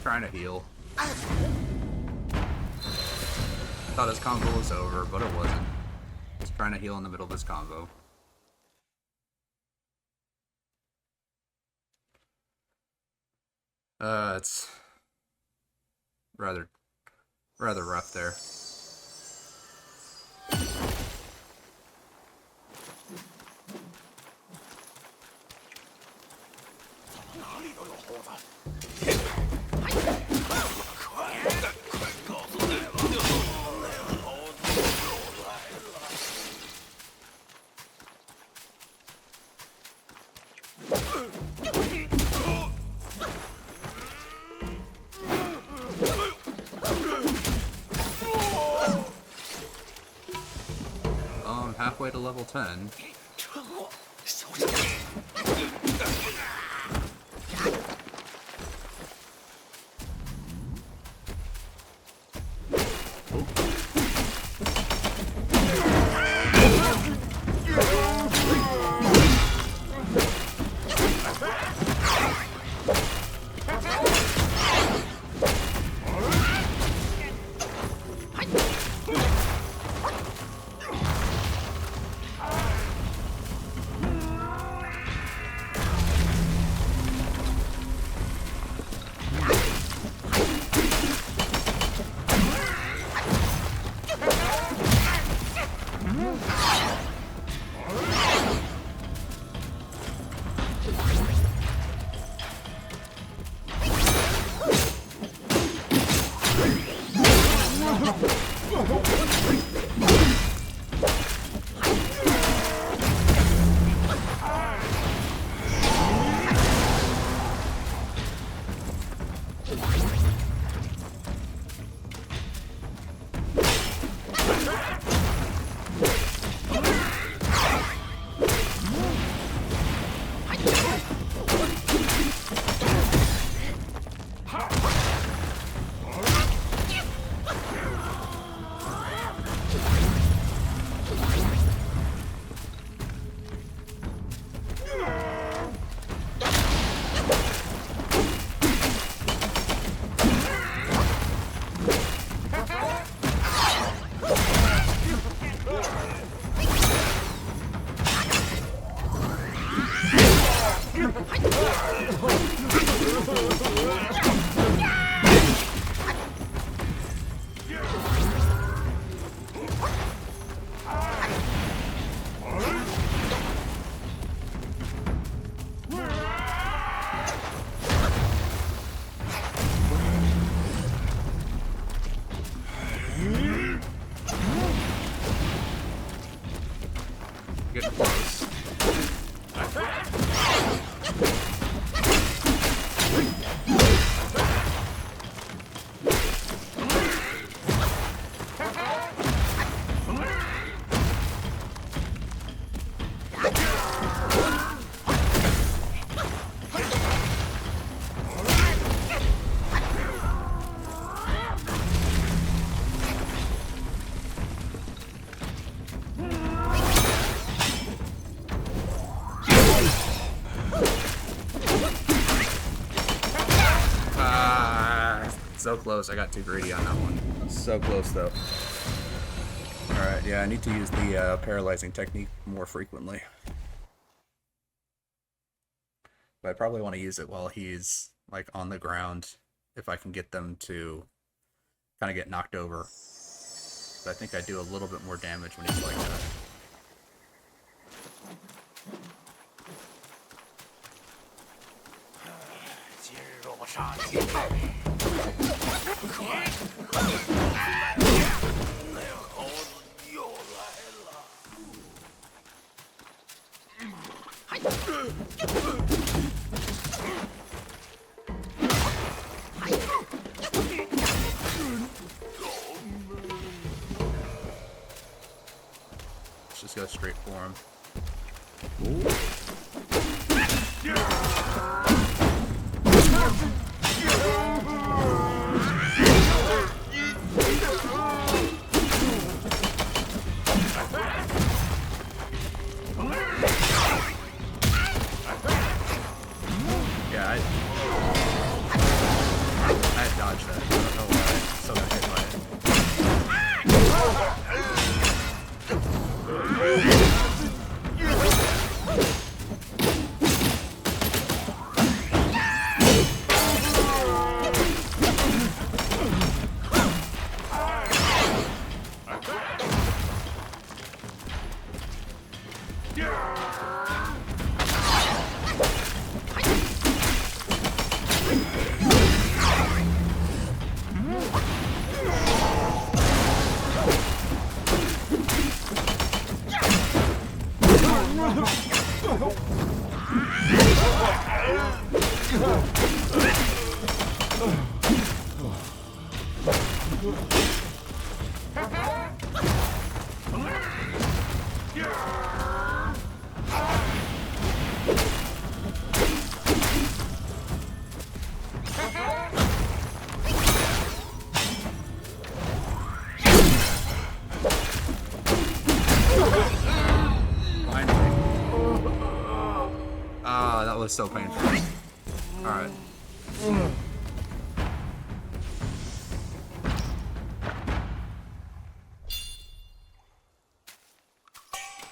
Trying to heal. Thought his combo was over, but it wasn't. He's trying to heal in the middle of his combo. It's rather rough there. Halfway to level 10. Get close. So close. I got too greedy on that one. So close, though. Alright, yeah, I need to use the paralyzing technique more frequently. But I probably want to use it while he's, like, on the ground, if I can get them to kind of get knocked over. But I think I do a little bit more damage when he's like that. Let's just go straight for him. Yeah, I dodged that. I don't know why. I still got hit by it. was so painful. Alright.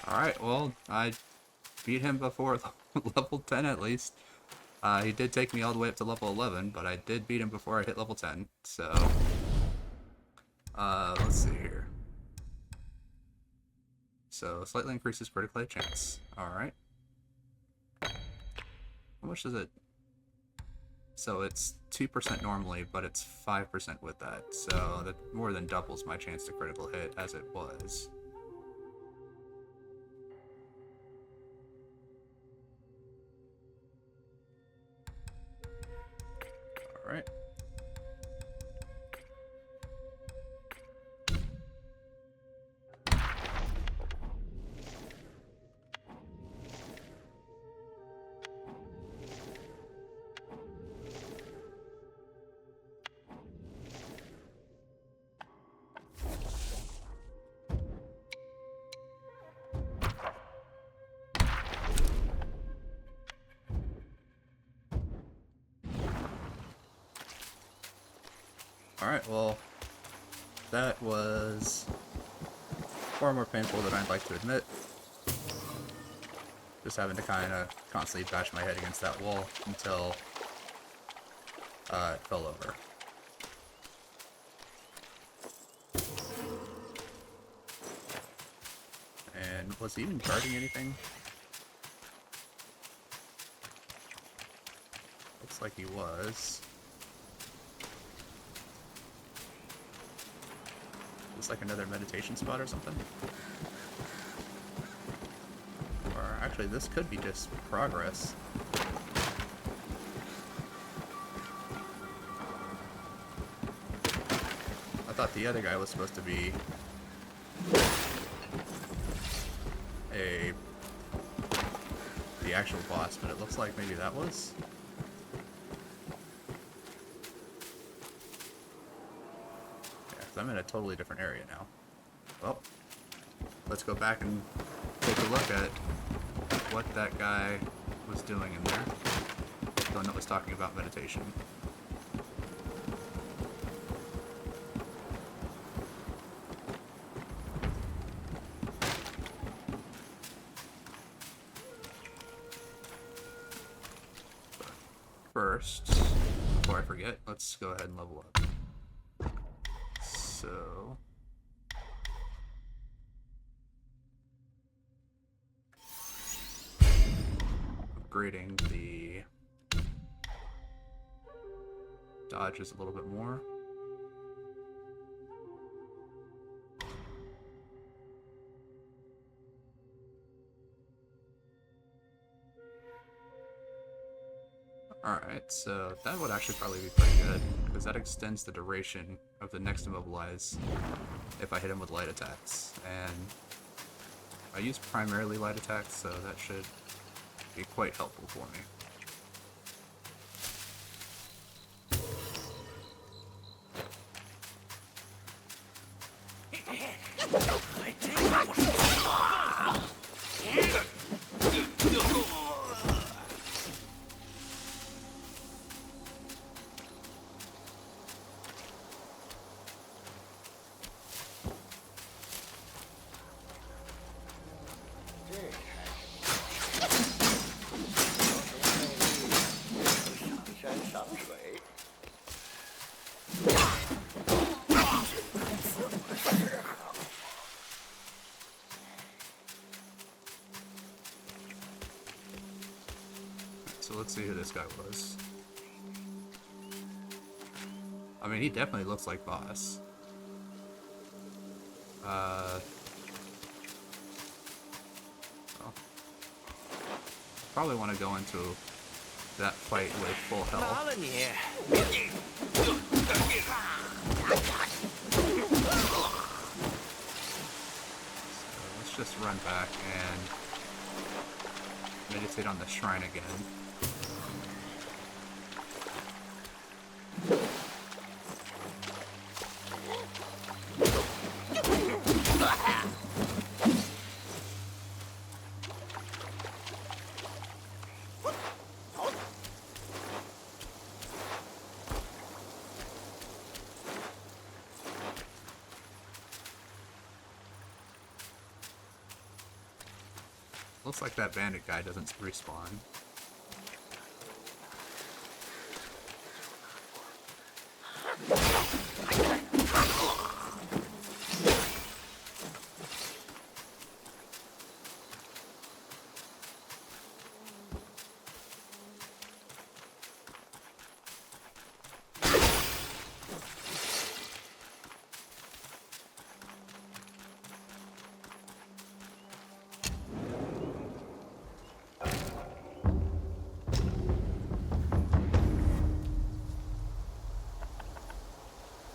Alright, well, I beat him before level 10 at least. He did take me all the way up to level 11, but I did beat him before I hit level 10, so... let's see here. So, slightly increases critical hit chance. Alright. How much is it? So it's 2% normally, but it's 5% with that. So that more than doubles my chance to critical hit as it was. Alright. Alright, well, that was far more painful than I'd like to admit. Just having to kind of constantly bash my head against that wall until it fell over. And was he even guarding anything? Looks like he was. It's like another meditation spot or something. Or actually, this could be just progress. I thought the other guy was supposed to be the actual boss, but it looks like maybe that was. I'm in a totally different area now. Well, let's go back and take a look at what that guy was doing in there. The one that was talking about meditation. But first, before I forget, let's go ahead and level up. So upgrading the dodges a little bit more. Alright, so that would actually probably be pretty good, because that extends the duration of the next immobilize if I hit him with light attacks. And I use primarily light attacks, so that should be quite helpful for me. So let's see who this guy was. I mean, he definitely looks like boss. Well, probably want to go into that fight with full health. So let's just run back and meditate on the shrine again. Looks like that bandit guy doesn't respawn.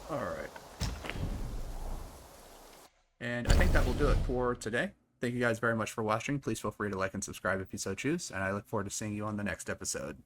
Alright. And I think that will do it for today. Thank you guys very much for watching. Please feel free to like and subscribe if you so choose, and I look forward to seeing you on the next episode.